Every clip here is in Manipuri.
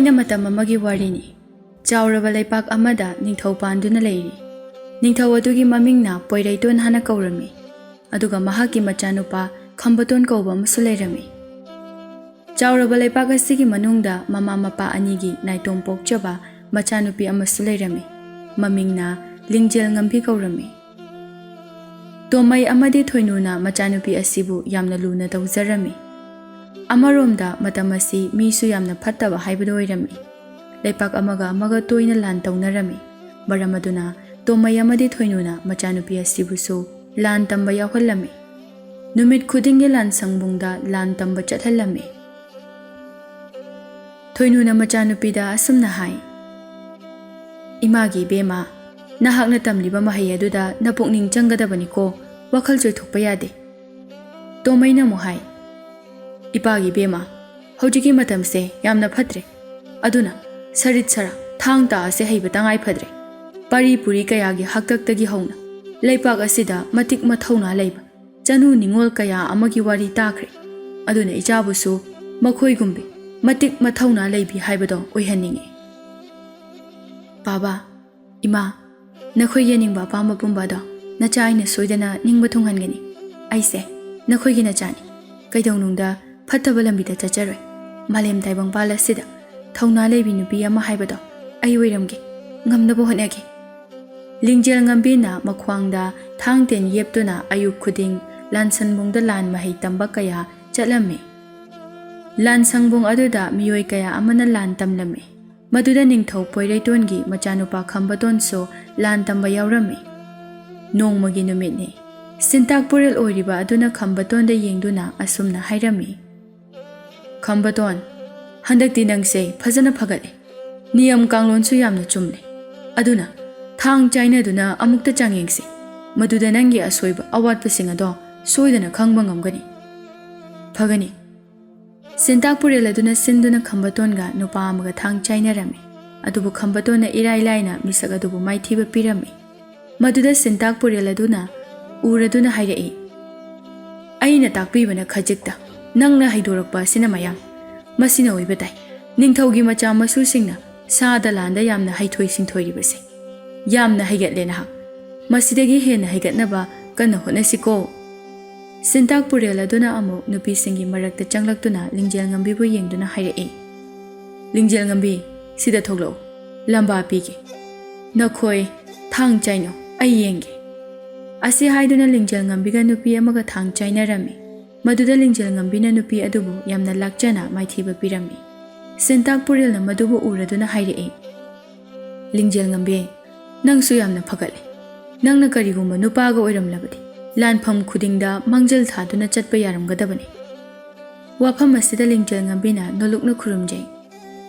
ꯊꯥꯏꯅ ꯃꯇꯝ ꯑꯃꯒꯤ ꯋꯥꯔꯤꯅꯤ. ꯆꯥꯎꯔꯕ ꯂꯩꯄꯥꯛ ꯑꯃꯗ ꯅꯤꯡꯊꯧ ꯄꯥꯟꯗꯨꯅ ꯂꯩꯔꯤ. ꯅꯤꯡꯊꯧ ꯑꯗꯨꯒꯤ ꯃꯃꯤꯡꯅ ꯄꯣꯏꯔꯩꯇꯣꯟ ꯍꯥꯏꯅ ꯀꯧꯔꯝꯃꯤ. ꯑꯗꯨꯒ ꯃꯍꯥꯛꯀꯤ ꯃꯆꯥꯅꯨꯄꯥ ꯈꯝꯕꯇꯣꯟ ꯀꯧꯕ ꯑꯃꯁꯨ ꯂꯩꯔꯝꯃꯤ. ꯆꯥꯎꯔꯕ ꯂꯩꯄꯥꯛ ꯑꯁꯤꯒꯤ ꯃꯅꯨꯡꯗ ꯃꯃꯥ ꯃꯄꯥ ꯑꯅꯤꯒꯤ ꯅꯥꯏꯇꯣꯝ ꯄꯣꯛꯆꯕ ꯃꯆꯥꯅꯨꯄꯤ ꯑꯃꯁꯨ ꯂꯩꯔꯝꯃꯤ. ꯃꯃꯤꯡꯅ ꯂꯤꯡꯖꯦꯜ ꯉꯝꯕꯤ ꯀꯧꯔꯝꯃꯤ. ꯇꯣꯃꯩ ꯑꯃꯗꯤ ꯊꯣꯏꯅꯨꯅ ꯃꯆꯥꯅꯨꯄꯤ ꯑꯁꯤꯕꯨ ꯌꯥꯝꯅ ꯂꯨꯅ ꯇꯧꯖꯔꯝꯃꯤ. ꯑꯃꯔꯣꯝꯗ ꯃꯇꯝ ꯑꯁꯤ ꯃꯤꯁꯨ ꯌꯥꯝꯅ ꯐꯠꯇꯕ ꯍꯥꯏꯕꯗꯨ ꯑꯣꯏꯔꯝꯃꯤ. ꯂꯩꯄꯥꯛ ꯑꯃꯒ ꯑꯃꯒ ꯇꯣꯏꯅ ꯂꯥꯟ ꯇꯧꯅꯔꯝꯃꯤ. ꯃꯔꯝ ꯑꯗꯨꯅ ꯇꯣꯃꯩ ꯑꯃꯗꯤ ꯊꯣꯏꯅꯨꯅ ꯃꯆꯥꯅꯨꯄꯤ ꯑꯁꯤꯕꯨꯁꯨ ꯂꯥꯟ ꯇꯝꯕ ꯌꯥꯎꯍꯜꯂꯝꯃꯤ. ꯅꯨꯃꯤꯠ ꯈꯨꯗꯤꯡꯒꯤ ꯂꯥꯟꯁꯪꯕꯨꯡꯗ ꯂꯥꯟ ꯇꯝꯕ ꯆꯠꯍꯜꯂꯝꯃꯤ. ꯊꯣꯏꯅꯨꯅ ꯃꯆꯥꯅꯨꯄꯤꯗ ꯑꯁꯨꯝꯅ ꯍꯥꯏ, "ꯏꯃꯥꯒꯤ ꯏꯕꯦꯝꯃ, ꯅꯍꯥꯛꯅ ꯇꯝꯂꯤꯕ ꯃꯍꯩ ꯑꯗꯨꯗ ꯅꯄꯨꯛꯅꯤꯡ ꯆꯪꯒꯗꯕꯅꯤꯀꯣ, ꯋꯥꯈꯜ ꯆꯣꯏꯊꯣꯛꯄ ꯌꯥꯗꯦ." ꯇꯣꯃꯩꯅ ꯑꯃꯨꯛ ꯍꯥꯏ, "ꯏꯄꯥꯒꯤ ꯏꯕꯦꯝꯃ, ꯍꯧꯖꯤꯛꯀꯤ ꯃꯇꯝꯁꯦ ꯌꯥꯝꯅ ꯐꯠꯇ꯭ꯔꯦ. ꯑꯗꯨꯅ ꯁꯔꯤꯠ ꯁꯔꯥ ꯊꯥꯡ ꯇꯥ ꯑꯁꯤ ꯍꯩꯕ ꯇꯉꯥꯏ ꯐꯗ꯭ꯔꯦ. ꯄꯥꯔꯤ ꯄꯨꯔꯤ ꯀꯌꯥꯒꯤ ꯍꯥꯛꯇꯛꯇꯒꯤ ꯍꯧꯅ ꯂꯩꯄꯥꯛ ꯑꯁꯤꯗ ꯃꯇꯤꯛ ꯃꯊꯧꯅꯥ ꯂꯩꯕ ꯆꯅꯨ ꯅꯤꯡꯉꯣꯜ ꯀꯌꯥ ꯑꯃꯒꯤ ꯋꯥꯔꯤ ꯇꯥꯈ꯭ꯔꯦ. ꯑꯗꯨꯅ ꯏꯆꯥꯕꯨꯁꯨ ꯃꯈꯣꯏꯒꯨꯝꯕꯤ ꯃꯇꯤꯛ ꯃꯊꯧꯅꯥ ꯂꯩꯕꯤ ꯍꯥꯏꯕꯗꯣ ꯑꯣꯏꯍꯟꯅꯤꯡꯉꯤ." "ꯕꯥꯕꯥ, ꯏꯃꯥ, ꯅꯈꯣꯏ ꯌꯦꯡꯅꯤꯡꯕ ꯑꯄꯥꯝꯕ ꯄꯨꯝꯕꯗꯣ ꯅꯆꯥ ꯑꯩꯅ ꯁꯣꯏꯗꯅ ꯅꯤꯡꯕ ꯊꯨꯡꯍꯟꯒꯅꯤ. ꯑꯩꯁꯦ ꯅꯈꯣꯏꯒꯤ ꯅꯆꯥꯅꯤ. ꯀꯩꯗꯧꯅꯨꯡꯗ ꯐꯠꯇꯕ ꯂꯝꯕꯤꯗ ꯆꯠꯆꯔꯣꯏ. ꯃꯥꯂꯦꯝ ꯇꯥꯏꯕꯪꯄꯥꯜ ꯑꯁꯤꯗ ꯊꯧꯅꯥ ꯂꯩꯕꯤ ꯅꯨꯄꯤ ꯑꯃ ꯍꯥꯏꯕꯗꯣ ꯑꯩ ꯑꯣꯏꯔꯝꯒꯦ. ꯉꯝꯅꯕ ꯍꯣꯠꯅꯒꯦ." ꯂꯤꯡꯖꯦꯜ ꯉꯝꯕꯤꯅ ꯃꯈ꯭ꯋꯥꯡꯗ ꯊꯥꯡ ꯇꯦꯟ ꯌꯦꯞꯇꯨꯅ ꯑꯌꯨꯛ ꯈꯨꯗꯤꯡ ꯂꯥꯟꯁꯟꯕꯨꯡꯗ ꯂꯥꯟ ꯃꯍꯩ ꯇꯝꯕ ꯀꯌꯥ ꯆꯠꯂꯝꯃꯤ. ꯂꯥꯟꯁꯪꯕꯨꯡ ꯑꯗꯨꯗ ꯃꯤꯑꯣꯏ ꯀꯌా ꯑꯃꯅ ꯂꯥꯟ ꯇꯝꯂꯝꯃꯤ. ꯃꯗꯨꯗ ꯅꯤꯡꯊꯧ ꯄꯣꯏꯔꯩꯇꯣꯟꯒꯤ ꯃꯆꯥꯅꯨꯄꯥ ꯈꯝꯕꯇꯣꯟꯁꯨ ꯂꯥꯟ ꯇꯝꯕ ꯌꯥꯎꯔꯝꯃꯤ. ꯅꯣꯡꯃꯒꯤ ꯅꯨꯃꯤꯠꯅꯤ. ꯁꯤꯟꯇꯥꯛꯄꯨꯔꯦꯜ ꯑꯣꯏꯔꯤꯕ ꯑꯗꯨꯅ ꯈꯝꯕꯇꯣꯟꯗ ꯌꯦꯡꯗꯨꯅ ꯑꯁꯨꯝꯅ ꯍꯥꯏꯔꯝꯃꯤ, "ꯈꯝꯕꯇꯣꯟ, ꯍꯟꯗꯛꯇꯤ ꯅꯪꯁꯦ ꯐꯖꯅ ꯐꯒꯠꯂꯦ. ꯅꯤꯌꯝ ꯀꯥꯡꯂꯣꯟꯁꯨ ꯌꯥꯝꯅ ꯆꯨꯝꯂꯦ. ꯑꯗꯨꯅ ꯊꯥꯡ ꯆꯥꯏꯅꯗꯨꯅ ꯑꯃꯨꯛꯇ ꯆꯥꯡꯌꯦꯡꯁꯤ. ꯃꯗꯨꯗ ꯅꯪꯒꯤ ꯑꯁꯣꯏꯕ ꯑꯋꯥꯠꯄꯁꯤꯡ ꯑꯗꯣ ꯁꯣꯏꯗꯅ ꯈꯪꯕ ꯉꯝꯒꯅꯤ." "ꯐꯒꯅꯤ." ꯁꯤꯟꯇꯥꯛꯄꯨꯔꯦꯜ ꯑꯗꯨꯅ ꯁꯤꯟꯗꯨꯅ ꯈꯝꯕꯇꯣꯟꯒ ꯅꯨꯄꯥ ꯑꯃꯒ ꯊꯥꯡ ꯆꯥꯏꯅꯔꯝꯃꯤ. ꯑꯗꯨꯕꯨ ꯈꯝꯕꯇꯣꯟꯅ ꯏꯔꯥꯏ ꯂꯥꯏꯅ ꯃꯤꯁꯛ ꯑꯗꯨꯕꯨ ꯃꯥꯏꯊꯤꯕ ꯄꯤꯔꯝꯃꯤ. ꯃꯗꯨꯗ ꯁꯤꯟꯇꯥꯛꯄꯨꯔꯦꯜ ꯑꯗꯨꯅ ꯎꯔꯗꯨꯅ ꯍꯥꯏꯔꯛꯏ, "ꯑꯩꯅ ꯇꯥꯛꯄꯤꯕꯅ ꯈꯖꯤꯛꯇ, ꯅꯪꯅ ꯍꯩꯗꯣꯔꯛꯄ ꯑꯁꯤꯅ ꯃꯌꯥꯝ. ꯃꯁꯤꯅ ꯑꯣꯏꯕ ꯇꯥꯏ ꯅꯤꯡꯊꯧꯒꯤ ꯃꯆꯥ ꯃꯁꯨꯁꯤꯡꯅ ꯁꯥꯗ ꯂꯥꯟꯗ ꯌꯥꯝꯅ ꯍꯩꯊꯣꯏ ꯁꯤꯡꯊꯣꯏꯔꯤꯕꯁꯦ. ꯌꯥꯝꯅ ꯍꯩꯒꯠꯂꯦ ꯅꯍꯥꯛ. ꯃꯁꯤꯗꯒꯤ ꯍꯦꯟꯅ ꯍꯩꯒꯠꯅꯕ ꯀꯟꯅ ꯍꯣꯠꯅꯁꯤꯀꯣ." ꯁꯤꯟꯇꯥꯛꯄꯨꯔꯦꯜ ꯑꯗꯨꯅ ꯑꯃꯨꯛ ꯅꯨꯄꯤꯁꯤꯡꯒꯤ ꯃꯔꯛꯇ ꯆꯪꯂꯛꯇꯨꯅ ꯂꯤꯡꯖꯦꯜ ꯉꯝꯕꯤꯕꯨ ꯌꯦꯡꯗꯨꯅ ꯍꯥꯏꯔꯛꯏ, "ꯂꯤꯡꯖꯦꯜ ꯉꯝꯕꯤ, ꯁꯤꯗ ꯊꯣꯛꯂꯛꯎ. ꯂꯝꯕꯥ ꯄꯤꯒꯦ. ꯅꯈꯣꯏ ꯊꯥꯡ ꯆꯥꯏꯅꯧ, ꯑꯩ ꯌꯦꯡꯒꯦ." ꯑꯁꯤ ꯍꯥꯏꯗꯨꯅ ꯂꯤꯡꯖꯦꯜ ꯉꯝꯕꯤꯒ ꯅꯨꯄꯤ ꯑꯃꯒ ꯊꯥꯡ ꯆꯥꯏꯅꯔꯝꯃꯤ. ꯃꯗꯨꯗ ꯂꯤꯡꯖꯦꯜ ꯉꯝꯕꯤꯅ ꯅꯨꯄꯤ ꯑꯗꯨꯕꯨ ꯌꯥꯝꯅ ꯂꯥꯛꯆꯅ ꯃꯥꯏꯊꯤꯕ ꯄꯤꯔꯝꯃꯤ. ꯁꯤꯟꯇꯥꯛꯄꯨꯔꯦꯜꯅ ꯃꯗꯨꯕꯨ ꯎꯔꯗꯨꯅ ꯍꯥꯏꯔꯛꯏ, "ꯂꯤꯡꯖꯦꯜ ꯉꯝꯕꯤ, ꯅꯪꯁꯨ ꯌꯥꯝꯅ ꯐꯒꯠꯂꯦ. ꯅꯪꯅ ꯀꯔꯤꯒꯨꯝꯕ ꯅꯨꯄꯥꯒ ꯑꯣꯏꯔꯝꯂꯕꯗꯤ ꯂꯥꯟꯐꯝ ꯈꯨꯗꯤꯡꯗ ꯃꯥꯡꯖꯤꯜ ꯊꯥꯗꯨꯅ ꯆꯠꯄ ꯌꯥꯔꯝꯒꯗꯕꯅꯤ." ꯋꯥꯐꯝ ꯑꯁꯤꯗ ꯂꯤꯡꯖꯦꯜ ꯉꯝꯕꯤꯅ ꯅꯣꯂꯨꯛꯅ ꯈꯨꯔꯨꯝꯖꯩ,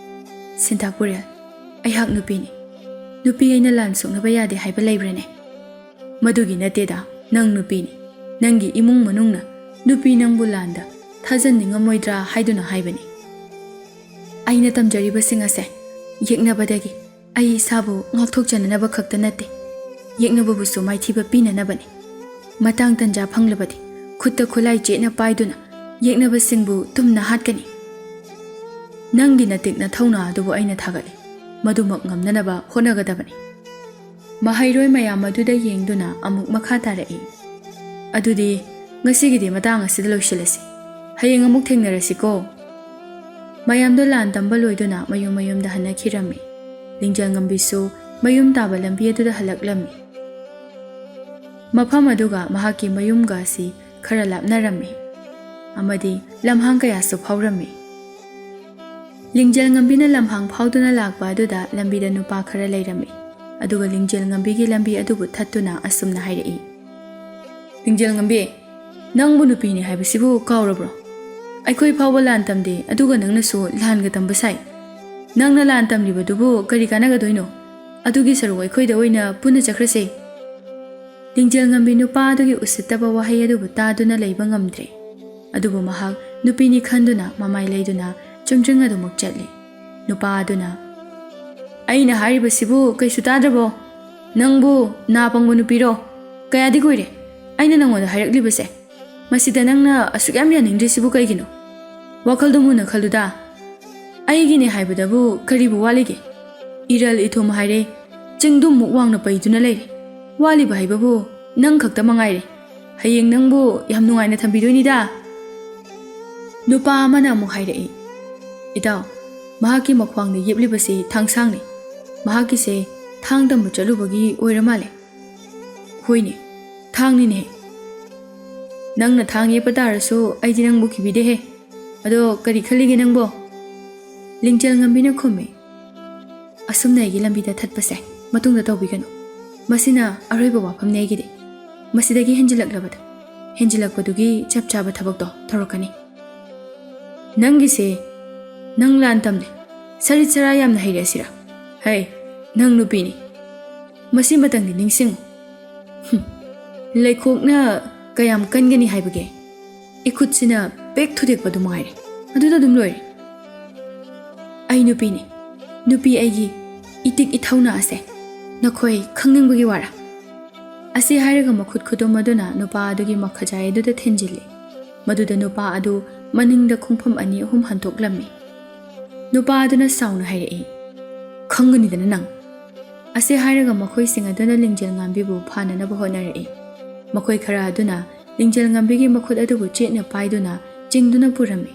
"ꯁꯤꯟꯇꯥꯛꯄꯨꯔꯦꯜ, ꯑꯩꯍꯥꯛ ꯅꯨꯄꯤꯅꯤ. ꯅꯨꯄꯤ ꯑꯩꯅ ꯂꯥꯟ ꯁꯣꯛꯅꯕ ꯌꯥꯗꯦ ꯍꯥꯏꯕ ꯂꯩꯕ꯭ꯔꯅꯦ? ꯃꯗꯨꯒꯤ ꯅꯠꯇꯦꯗ, ꯅꯪ ꯅꯨꯄꯤꯅꯤ. ꯅꯪꯒꯤ ꯏꯃꯨꯡ ꯃꯅꯨꯡꯅ ꯅꯨꯄꯤ ꯅꯪꯕꯨ ꯂꯥꯟꯗ ꯊꯥꯖꯟꯅꯤꯡꯉꯝꯃꯣꯏꯗ꯭ꯔꯥ ꯍꯥꯏꯗꯨꯅ ꯍꯥꯏꯕꯅꯤ. ꯑꯩꯅ ꯇꯝꯖꯔꯤꯕꯁꯤꯡ ꯑꯁꯦ ꯌꯦꯛꯅꯕꯗꯒꯤ ꯑꯩ ꯏꯁꯥꯕꯨ ꯉꯥꯛꯊꯣꯛꯆꯅꯅꯕ ꯈꯛꯇ ꯅꯠꯇꯦ, ꯌꯦꯛꯅꯕꯕꯨꯁꯨ ꯃꯥꯏꯊꯤꯕ ꯄꯤꯅꯅꯕꯅꯤ. ꯃꯇꯥꯡ ꯇꯟꯖꯥ ꯐꯪꯂꯕꯗꯤ ꯈꯨꯠꯇ ꯈꯨꯠꯂꯥꯏ ꯆꯦꯠꯅ ꯄꯥꯏꯗꯨꯅ ꯌꯦꯛꯅꯕꯁꯤꯡꯕꯨ ꯇꯨꯝꯅ ꯍꯥꯠꯀꯅꯤ. ꯅꯪꯒꯤ ꯅꯇꯤꯛ ꯅꯊꯧꯅꯥ ꯑꯗꯨꯕꯨ ꯑꯩꯅ ꯊꯥꯒꯠꯂꯤ. ꯃꯗꯨꯃꯛ ꯉꯝꯅꯅꯕ ꯍꯣꯠꯅꯒꯗꯕꯅꯤ." ꯃꯍꯩꯔꯣꯏ ꯃꯌꯥꯝ ꯑꯗꯨꯗ ꯌꯦꯡꯗꯨꯅ ꯑꯃꯨꯛ ꯃꯈꯥ ꯇꯥꯔꯛꯏ, "ꯑꯗꯨꯗꯤ ꯉꯁꯤꯒꯤꯗꯤ ꯃꯇꯥꯡ ꯑꯁꯤꯗ ꯂꯣꯏꯁꯤꯜꯂꯁꯤ. ꯍꯌꯦꯡ ꯑꯃꯨꯛ ꯊꯦꯡꯅꯔꯁꯤꯀꯣ." ꯃꯌꯥꯝꯗꯣ ꯂꯥꯟ ꯇꯝꯕ ꯂꯣꯏꯗꯨꯅ ꯃꯌꯨꯝ ꯃꯌꯨꯝꯗ ꯍꯟꯅꯈꯤꯔꯝꯃꯤ. ꯂꯤꯡꯖꯦꯜ ꯉꯝꯕꯤꯁꯨ ꯃꯌꯨꯝ ꯇꯥꯕ ꯂꯝꯕꯤ ꯑꯗꯨꯗ ꯍꯜꯂꯛꯂꯝꯃꯤ. ꯃꯐꯝ ꯑꯗꯨꯒ ꯃꯍꯥꯛꯀꯤ ꯃꯌꯨꯝꯒ ꯑꯁꯤ ꯈꯔ ꯂꯥꯞꯅꯔꯝꯃꯤ ꯑꯃꯗꯤ ꯂꯝꯍꯥꯡ ꯀꯌꯥꯁꯨ ꯐꯥꯎꯔꯝꯃꯤ. ꯂꯤꯡꯖꯦꯜ ꯉꯝꯕꯤꯅ ꯂꯝꯍꯥꯡ ꯐꯥꯎꯗꯨꯅ ꯂꯥꯛꯄ ꯑꯗꯨꯗ ꯂꯝꯕꯤꯗ ꯅꯨꯄా ꯈꯔ ꯂꯩꯔꯝꯃꯤ. ꯑꯗꯨꯒ ꯂꯤꯡꯖꯦꯜ ꯉꯝꯕꯤꯒꯤ ꯂꯝꯕꯤ ꯑꯗꯨꯕꯨ ꯊꯠꯇꯨꯅ ꯑꯁꯨꯝꯅ ꯍꯥꯏꯔꯛꯏ, "ꯂꯤꯡꯖꯦꯜ ꯉꯝꯕꯤ, ꯅꯪꯕꯨ ꯅꯨꯄꯤꯅꯤ ꯍꯥꯏꯕꯁꯤꯕꯨ ꯀꯥꯎꯔꯕ꯭ꯔꯣ? ꯑꯩꯈꯣꯏ ꯐꯥꯎꯕ ꯂꯥꯟ ꯇꯝꯗꯦ, ꯑꯗꯨꯒ ꯅꯪꯅꯁꯨ ꯂꯥꯟꯒ ꯇꯝꯕ ꯁꯥꯏ. ꯅꯪꯅ ꯂꯥꯟ ꯇꯝꯂꯤꯕꯗꯨꯕꯨ ꯀꯔꯤ ꯀꯥꯟꯅꯒꯗꯣꯏꯅꯣ? ꯑꯗꯨꯒꯤ ꯁꯔꯨꯛ ꯑꯩꯈꯣꯏꯗ ꯑꯣꯏꯅ ꯄꯨꯟꯅ ꯆꯠꯈ꯭ꯔꯁꯦ." ꯂꯤꯡꯖꯦꯜ ꯉꯝꯕꯤ ꯅꯨꯄꯥ ꯑꯗꯨꯒꯤ ꯎꯁꯤꯠꯇꯕ ꯋꯥꯍꯩ ꯑꯗꯨꯕꯨ ꯇꯥꯗꯨꯅ ꯂꯩꯕ ꯉꯝꯗ꯭ꯔꯦ. ꯑꯗꯨꯕꯨ ꯃꯍꯥꯛ ꯅꯨꯄꯤꯅꯤ ꯈꯟꯗꯨꯅ ꯃꯃꯥꯏ ꯂꯩꯗꯨꯅ ꯆꯨꯝꯗ꯭ꯔꯤꯡ ꯑꯗꯨꯃꯛ ꯆꯠꯂꯤ. ꯅꯨꯄꯥ ꯑꯗꯨꯅ, "ꯑꯩꯅ ꯍꯥꯏꯔꯤꯕꯁꯤꯕꯨ ꯀꯩꯁꯨ ꯇꯥꯗ꯭ꯔꯕꯣ? ꯅꯪꯕꯨ ꯅꯥ ꯄꯪꯕ ꯅꯨꯄꯤꯔꯣ? ꯀꯌꯥꯗꯤ ꯀꯨꯏꯔꯦ ꯑꯩꯅ ꯅꯪꯉꯣꯟꯗ ꯍꯥꯏꯔꯛꯂꯤꯕꯁꯦ. ꯃꯁꯤꯗ ꯅꯪꯅ ꯑꯁꯨꯛ ꯌꯥꯝ ꯌꯥꯅꯤꯡꯗ꯭ꯔꯤꯁꯤꯕꯨ ꯀꯩꯒꯤꯅꯣ? ꯋꯥꯈꯜꯗꯣ ꯃꯨꯟꯅ ꯈꯜꯂꯨꯗ." ꯑꯩꯒꯤꯅꯦ ꯍꯥꯏꯕꯗꯕꯨ ꯀꯔꯤꯕꯨ ꯋꯥꯠꯂꯤꯒꯦ ꯏꯔꯜ ꯏꯊꯨꯝ ꯍꯥꯏꯔꯦ ꯆꯤꯡꯗꯨꯃꯨꯛ ꯋꯥꯡꯅ ꯄꯩꯗꯨꯅ ꯂꯩꯔꯦ ꯋꯥꯠꯂꯤꯕ ꯍꯥꯏꯕꯕꯨ ꯅꯪ ꯈꯛꯇ ꯃꯉꯥꯏꯔꯦ ꯍꯌꯦꯡ ꯅꯪꯕꯨ ꯌꯥꯝ ꯅꯨꯡꯉꯥꯏꯅ ꯊꯝꯕꯤꯗꯣꯏꯅꯤꯗ ꯅꯨꯄꯥ ꯑꯃꯅ ꯑꯃꯨꯛ ꯍꯥꯏꯔꯛꯏ ꯏꯇꯥꯎ ꯃꯍꯥꯛꯀꯤ ꯃꯈ꯭ꯋꯥꯡꯗ ꯌꯦꯞꯂꯤꯕꯁꯤ ꯊꯥꯡꯁꯥꯡꯅꯤ ꯃꯍꯥꯛꯀꯤꯁꯦ ꯊꯥꯡ ꯇꯝꯕ ꯆꯠꯂꯨꯕꯒꯤ ꯑꯣꯏꯔ ꯃꯥꯜꯂꯦ ꯍꯣꯏꯅꯦ ꯊꯥꯡꯅꯤꯅꯦ ꯅꯪꯅ ꯊꯥꯡ ꯌꯦꯞꯄ ꯇꯥꯔꯁꯨ ꯑꯩꯗꯤ ꯅꯪꯕꯨ ꯀꯤꯕꯤꯗꯦꯍꯦ ꯑꯗꯣ ꯀꯔꯤ ꯈꯜꯂꯤꯒꯦ ꯅꯪꯕꯣ ꯂꯤꯡꯖꯦꯜ ꯉꯝꯕꯤꯅ ꯈꯨꯝꯃꯤ ꯑꯁꯨꯝꯅ ꯑꯩꯒꯤ ꯂꯝꯕꯤꯗ ꯊꯠꯄꯁꯦ ꯃꯇꯨꯡꯗ ꯇꯧꯕꯤꯒꯅꯨ ꯃꯁꯤꯅ ꯑꯔꯣꯏꯕ ꯋꯥꯐꯝꯅꯤ ꯑꯩꯒꯤꯗꯤ ꯃꯁꯤꯗꯒꯤ ꯍꯦꯟꯖꯤꯜꯂꯛꯄꯗꯨꯒꯤ ꯆꯞ ꯆꯥꯕ ꯊꯕꯛꯇꯣ ꯇꯧꯔꯛꯀꯅꯤ ꯅꯪꯒꯤꯁꯦ ꯅꯪ ꯂꯥꯟ ꯇꯝꯂꯦ ꯁꯔꯤꯠ ꯁꯔꯥ ꯌꯥꯝꯅ ꯍꯩꯔꯦ ꯑꯁꯤꯔꯥ ꯍꯩ ꯅꯪ ꯅꯨꯄꯤꯅꯤ ꯃꯁꯤ ꯃꯇꯪꯗꯤ ꯅꯤꯡꯁꯤꯡꯉꯨ ꯂꯩꯈꯣꯛꯅ ꯀꯌꯥꯝ ꯀꯟꯒꯅꯤ ꯍꯥꯏꯕꯒꯦ ꯏꯈꯨꯠꯁꯤꯅ ꯄꯦꯛ ꯊꯨꯗꯦꯛꯄꯗꯨ ꯃꯉꯥꯏꯔꯦ ꯑꯗꯨꯗ ꯑꯗꯨꯝ ꯂꯣꯏꯔꯦ ꯑꯩ ꯅꯨꯄꯤꯅꯤ ꯅꯨꯄꯤ ꯑꯩꯒꯤ ꯏꯇꯤꯛ ꯏꯊꯧꯅꯥ ꯑꯁꯦ ꯅꯈꯣꯏ ꯈꯪꯅꯤꯡꯕꯒꯤ ꯋꯥꯔꯥ ꯑꯁꯤ ꯍꯥꯏꯔꯒ ꯃꯈꯨꯠ ꯈꯨꯗꯨꯝ ꯑꯗꯨꯅ ꯅꯨꯄꯥ ꯑꯗꯨꯒꯤ ꯃꯈꯖꯥꯏ ꯑꯗꯨꯗ ꯊꯤꯟꯖꯤꯜꯂꯤ ꯃꯗꯨꯗ ꯅꯨꯄꯥ ꯑꯗꯨ ꯃꯅꯤꯡꯗ ꯈꯣꯡꯐꯝ 2-3 ꯍꯟꯇꯣꯛꯂꯝꯃꯤ ꯅꯨꯄꯥ ꯑꯗꯨꯅ ꯁꯥꯎꯅ ꯍꯥꯏꯔꯛꯏ ꯈꯪꯒꯅꯤꯗꯅ ꯅꯪ ꯑꯁꯤ ꯍꯥꯏꯔꯒ ꯃꯈꯣꯏꯁꯤꯡ ꯑꯗꯨꯅ ꯂꯤꯡꯖꯦꯜ ꯉꯥꯟꯕꯤꯕꯨ ꯐꯥꯅꯅꯕ ꯍꯣꯠꯅꯔꯛꯏ ꯃꯈꯣꯏ ꯈꯔ ꯑꯗꯨꯅ ꯂꯤꯡꯖꯦꯜ ꯉꯥꯟꯕꯤꯒꯤ ꯃꯈꯨꯠ ꯑꯗꯨꯕꯨ ꯆꯦꯠꯅ ꯄꯥꯏꯗꯨꯅ ꯆꯤꯡꯗꯨꯅ ꯄꯨꯔꯝꯃꯤ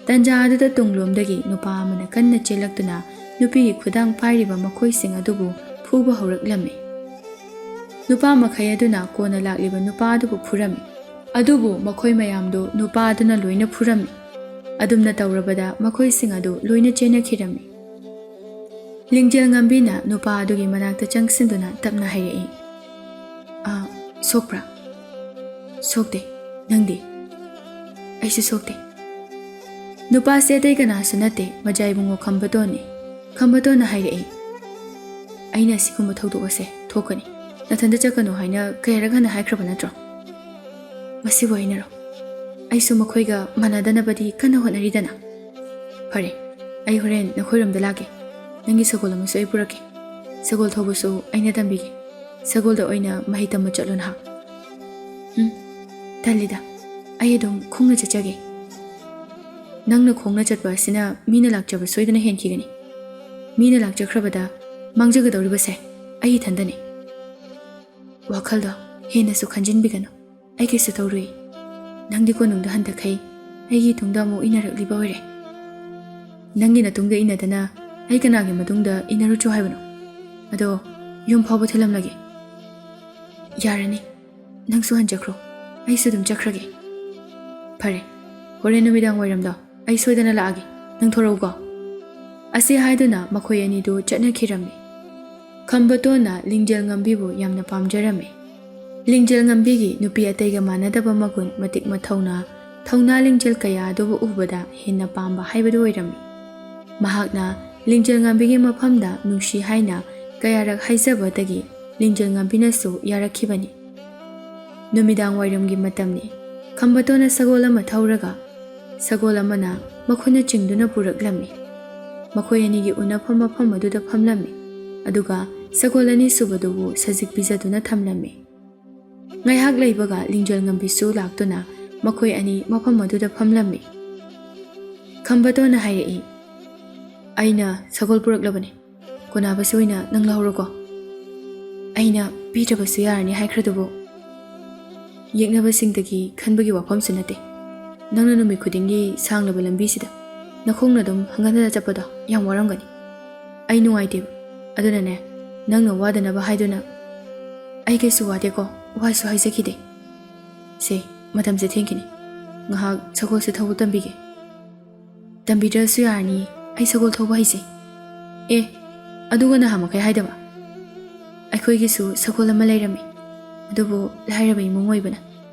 ꯇꯟꯖꯥ ꯑꯗꯨꯗ ꯇꯨꯡꯂꯣꯝꯗꯒꯤ ꯅꯨꯄꯥ ꯑꯃꯅ ꯀꯟꯅ ꯆꯦꯜꯂꯛꯇꯨꯅ ꯅꯨꯄꯤꯒꯤ ꯈꯨꯗꯥꯡ ꯄꯥꯏꯔꯤꯕ ꯃꯈꯣꯏꯁꯤꯡ ꯑꯗꯨꯕꯨ ꯐꯨꯕ ꯍꯧꯔꯛꯂꯝꯃꯤ ꯅꯨꯄꯥ ꯃꯈꯩ ꯑꯗꯨꯅ ꯀꯣꯟꯅ ꯂꯥꯛꯂꯤꯕ ꯅꯨꯄꯥ ꯑꯗꯨꯕꯨ ꯐꯨꯔꯝꯃꯤ ꯑꯗꯨꯕꯨ ꯃꯈꯣꯏ ꯃꯌꯥꯝꯗꯨ ꯅꯨꯄꯥ ꯑꯗꯨꯅ ꯂꯣꯏꯅ ꯐꯨꯔꯝꯃꯤ ꯑꯗꯨꯝꯅ ꯇꯧꯔꯕꯗ ꯃꯈꯣꯏꯁꯤꯡ ꯑꯗꯨ ꯂꯣꯏꯅ ꯆꯦꯟꯅꯈꯤꯔꯝꯃꯤ ꯂꯤꯡꯖꯦꯜ ꯉꯥꯟꯕꯤꯅ ꯅꯨꯄꯥ ꯑꯗꯨꯒꯤ ꯃꯅꯥꯛꯇ ꯆꯪꯁꯤꯟꯗꯨꯅ ꯇꯞꯅ ꯍꯥꯏꯔꯛꯏ ꯁꯣꯛꯄ꯭ꯔꯥ ꯁꯣꯛꯇꯦ ꯅꯪꯗꯤ ꯑꯩꯁꯨ ꯁꯣꯛꯇꯦ ꯅꯨꯄꯥꯁꯦ ꯑꯇꯩ ꯀꯅꯥꯁꯨ ꯅꯠꯇꯦ ꯃꯖꯥꯏꯕꯨꯡꯉꯣ ꯈꯝꯕꯇꯣꯟꯅꯤ ꯈꯝꯕꯇꯣꯟꯅ ꯍꯥꯏꯔꯛꯏ ꯑꯩꯅ ꯑꯁꯤꯒꯨꯝꯕ ꯊꯧꯗꯣꯛ ꯑꯁꯦ ꯊꯣꯛꯀꯅꯤ ꯅꯊꯟꯗ ꯆꯠꯀꯅꯨ ꯍꯥꯏꯅ ꯀꯌꯥꯔꯛ ꯍꯟꯅ ꯍꯥꯏꯈ꯭ꯔꯕ ꯅꯠꯇ꯭ꯔꯣ ꯃꯁꯤꯕꯨ ꯍꯩꯅꯔꯣ ꯑꯩꯁꯨ ꯃꯈꯣꯏꯒ ꯃꯥꯟꯅꯗꯅꯕꯗꯤ ꯀꯟꯅ ꯍꯣꯠꯅꯔꯤꯗꯅ ꯐꯔꯦ ꯑꯩ ꯍꯣꯔꯦꯟ ꯅꯈꯣꯏꯔꯣꯝꯗ ꯂꯥꯛꯀꯦ ꯅꯪꯒꯤ ꯁꯒꯣꯜ ꯑꯃꯁꯨ ꯑꯩ ꯄꯨꯔꯛꯀꯦ ꯁꯒꯣꯜ ꯊꯧꯕꯁꯨ ꯑꯩꯅ ꯇꯝꯕꯤꯒꯦ ꯁꯒꯣꯜꯗ ꯑꯣꯏꯅ ꯃꯍꯩ ꯇꯝꯕ ꯆꯠꯂꯣ ꯅꯍꯥꯛ ꯇꯜꯂꯤꯗ ꯑꯩ ꯑꯗꯨꯝ ꯈꯣꯡꯅ ꯆꯠꯆꯒꯦ ꯅꯪꯅ ꯈꯣꯡꯅ ꯆꯠꯄ ꯑꯁꯤꯅ ꯃꯤꯅ ꯂꯥꯛꯆꯕ ꯁꯣꯏꯗꯅ ꯍꯦꯟꯈꯤꯒꯅꯤ ꯃꯤꯅ ꯂꯥꯛꯆꯈ꯭ꯔꯕꯗ ꯃꯥꯡꯖꯒꯗꯧꯔꯤꯕꯁꯦ ꯑꯩ ꯏꯊꯟꯗꯅꯤ ꯋꯥꯈꯜꯗꯣ ꯍꯦꯟꯅꯁꯨ ꯈꯟꯖꯤꯟꯕꯤꯒꯅꯨ ꯑꯩ ꯀꯩꯁꯨ ꯇꯧꯔꯨꯏ ꯅꯪꯗꯤ ꯀꯣꯅꯨꯡꯗ ꯍꯟꯗꯛꯈꯩ ꯑꯩꯒꯤ ꯇꯨꯡꯗ ꯑꯃꯨꯛ ꯏꯟꯅꯔꯛꯂꯤꯕ ꯑꯣꯏꯔꯦ ꯅꯪꯒꯤ ꯅꯇꯨꯡꯗ ꯏꯟꯅꯗꯅ ꯑꯩ ꯀꯅꯥꯒꯤ ꯃꯇꯨꯡꯗ ꯏꯟꯅꯔꯨꯆꯣ ꯍꯥꯏꯕꯅꯣ ꯑꯗꯣ ꯌꯨꯝ ꯐꯥꯎꯕ ꯊꯤꯜꯂꯝꯂꯒꯦ ꯌꯥꯔꯅꯤ ꯅꯪꯁꯨ ꯍꯟꯖꯈ꯭ꯔꯣ ꯑꯩꯁꯨ ꯑꯗꯨꯝ ꯆꯠꯈ꯭ꯔꯒꯦ ꯐꯔꯦ ꯍꯣꯔꯦꯟ ꯅꯨꯃꯤꯗꯥꯡ ꯋꯥꯏꯔꯝꯗꯣ ꯑꯩ ꯁꯣꯏꯗꯅ ꯂꯥꯛꯑꯒꯦ ꯅꯪ ꯊꯣꯔꯛꯎꯀꯣ ꯑꯁꯤ ꯍꯥꯏꯗꯨꯅ ꯃꯈꯣꯏ ꯑꯅꯤꯗꯨ ꯆꯠꯅꯈꯤꯔꯝꯃꯤ ꯈꯝꯕꯇꯣꯟꯅ ꯂꯤꯡꯖꯦꯜ ꯉꯥꯟꯕꯤꯕꯨ ꯌꯥꯝꯅ ꯄꯥꯝꯖꯔꯝꯃꯤ ꯂꯤꯡꯖꯦꯜ ꯉꯥꯟꯕꯤꯒꯤ ꯅꯨꯄꯤ ꯑꯇꯩꯒ ꯃꯥꯟꯅꯗꯕ ꯃꯒꯨꯟ ꯃꯇꯤꯛ ꯃꯊꯧꯅꯥ ꯊꯧꯅꯥ ꯂꯤꯡꯖꯦꯜ ꯀꯌꯥ ꯑꯗꯨꯕꯨ ꯎꯕꯗ ꯍꯦꯟꯅ ꯄꯥꯝꯕ ꯍꯥꯏꯕꯗꯨ ꯑꯣꯏꯔꯝꯃꯤ ꯃꯍꯥꯛꯅ ꯂꯤꯡꯖꯦꯜ ꯉꯥꯟꯕꯤꯒꯤ ꯃꯐꯝꯗ ꯅꯨꯡꯁꯤ ꯍꯥꯏꯅ ꯀꯌꯥꯔꯛ ꯍꯥꯏꯖꯕꯗꯒꯤ ꯂꯤꯡꯖꯦꯜ ꯉꯥꯟꯕꯤꯅꯁꯨ ꯌꯥꯔꯛꯈꯤꯕꯅꯤ ꯅꯨꯃꯤꯗꯥꯡ ꯋꯥꯏꯔꯝꯒꯤ ꯃꯇꯝꯅꯤ ꯈꯝꯕꯇꯣꯟꯅ ꯁꯒꯣꯜ ꯑꯃ ꯊꯧꯔꯒ ꯁꯒꯣꯜ ꯑꯃꯅ ꯃꯈꯣꯏꯅ ꯆꯤꯡꯗꯨꯅ ꯄꯨꯔꯛꯂꯝꯃꯤ ꯃꯈꯣꯏ ꯑꯅꯤꯒꯤ ꯎꯅꯐꯝ ꯃꯐꯝ ꯑꯗꯨꯗ ꯐꯝꯂꯝꯃꯤ ꯑꯗꯨꯒ ꯁꯒꯣꯜ ꯑꯅꯤ ꯁꯨꯕꯗꯨꯕꯨ ꯁꯖꯤꯛ ꯄꯤꯖꯗꯨꯅ ꯊꯝꯂꯝꯃꯤ ꯉꯥꯏꯍꯥꯛ ꯂꯩꯕꯒ ꯂꯤꯡꯖꯦꯜ ꯉꯥꯟꯕꯤꯁꯨ ꯂꯥꯛꯇꯨꯅ ꯃꯈꯣꯏ ꯑꯅꯤ ꯃꯐꯝ ꯑꯗꯨꯗ ꯐꯝꯂꯝꯃꯤ ꯈꯝꯕꯇꯣꯟꯅ ꯍꯥꯏꯔꯛꯏ ꯑꯩꯅ ꯁꯒꯣꯜ ꯄꯨꯔꯛꯂꯕꯅꯤ ꯀꯣꯅꯥꯕꯁꯨ ꯑꯣꯏꯅ ꯅꯪ ꯂꯧꯍꯧꯔꯣꯀꯣ ꯑꯩꯅ ꯄꯤꯗ꯭ꯔꯕꯁꯨ ꯌꯥꯔꯅꯤ ꯍꯥꯏꯈ꯭ꯔꯗꯨꯕꯨ ꯌꯦꯛꯅꯕꯁꯤꯡꯗꯒꯤ ꯈꯟꯕꯒꯤ ꯋꯥꯐꯝꯁꯨ ꯅꯠꯇꯦ ꯅꯪꯅ ꯅꯨꯃꯤꯠ ꯈꯨꯗꯤꯡꯒꯤ ꯁꯥꯡꯂꯕ ꯂꯝꯕꯤꯁꯤꯗ ꯅꯈꯣꯡꯅ ꯑꯗꯨꯝ ꯍꯪꯒꯠ ꯍꯟꯗ ꯆꯠꯄꯗꯣ ꯌꯥꯝ ꯋꯥꯔꯝꯒꯅꯤ ꯑꯩ ꯅꯨꯡꯉꯥꯏꯇꯦꯕ ꯑꯗꯨꯅꯅꯦ ꯅꯪꯅ ꯋꯥꯗꯅꯕ ꯍꯥꯏꯗꯨꯅ ꯑꯩ ꯀꯩꯁꯨ ꯋꯥꯗꯦꯀꯣ ꯋꯥꯁꯨ ꯍꯥꯏꯖꯈꯤꯗꯦ ꯁꯦ ꯃꯇꯝꯁꯦ ꯊꯦꯡꯈꯤꯅꯤ ꯉꯥꯏꯍꯥꯛ ꯁꯒꯣꯜꯁꯦ ꯊꯧꯕ ꯇꯝꯕꯤꯒꯦ ꯇꯝꯕꯤꯗ꯭ꯔꯁꯨ ꯌꯥꯔꯅꯤ ꯑꯩ ꯁꯒꯣꯜ ꯊꯧꯕ ꯍꯩꯖꯩ ꯑꯗꯨꯒ ꯅꯍꯥꯟꯃꯈꯩ ꯍꯥꯏꯗꯕ ꯑꯩꯈꯣꯏꯒꯤꯁꯨ ꯁꯒꯣꯜ ꯑꯃ ꯂꯩꯔꯝꯃꯤ ꯑꯗꯨꯕꯨ ꯂꯥꯏꯔꯕ ꯏꯃꯨꯡ ꯑꯣꯏꯕꯅ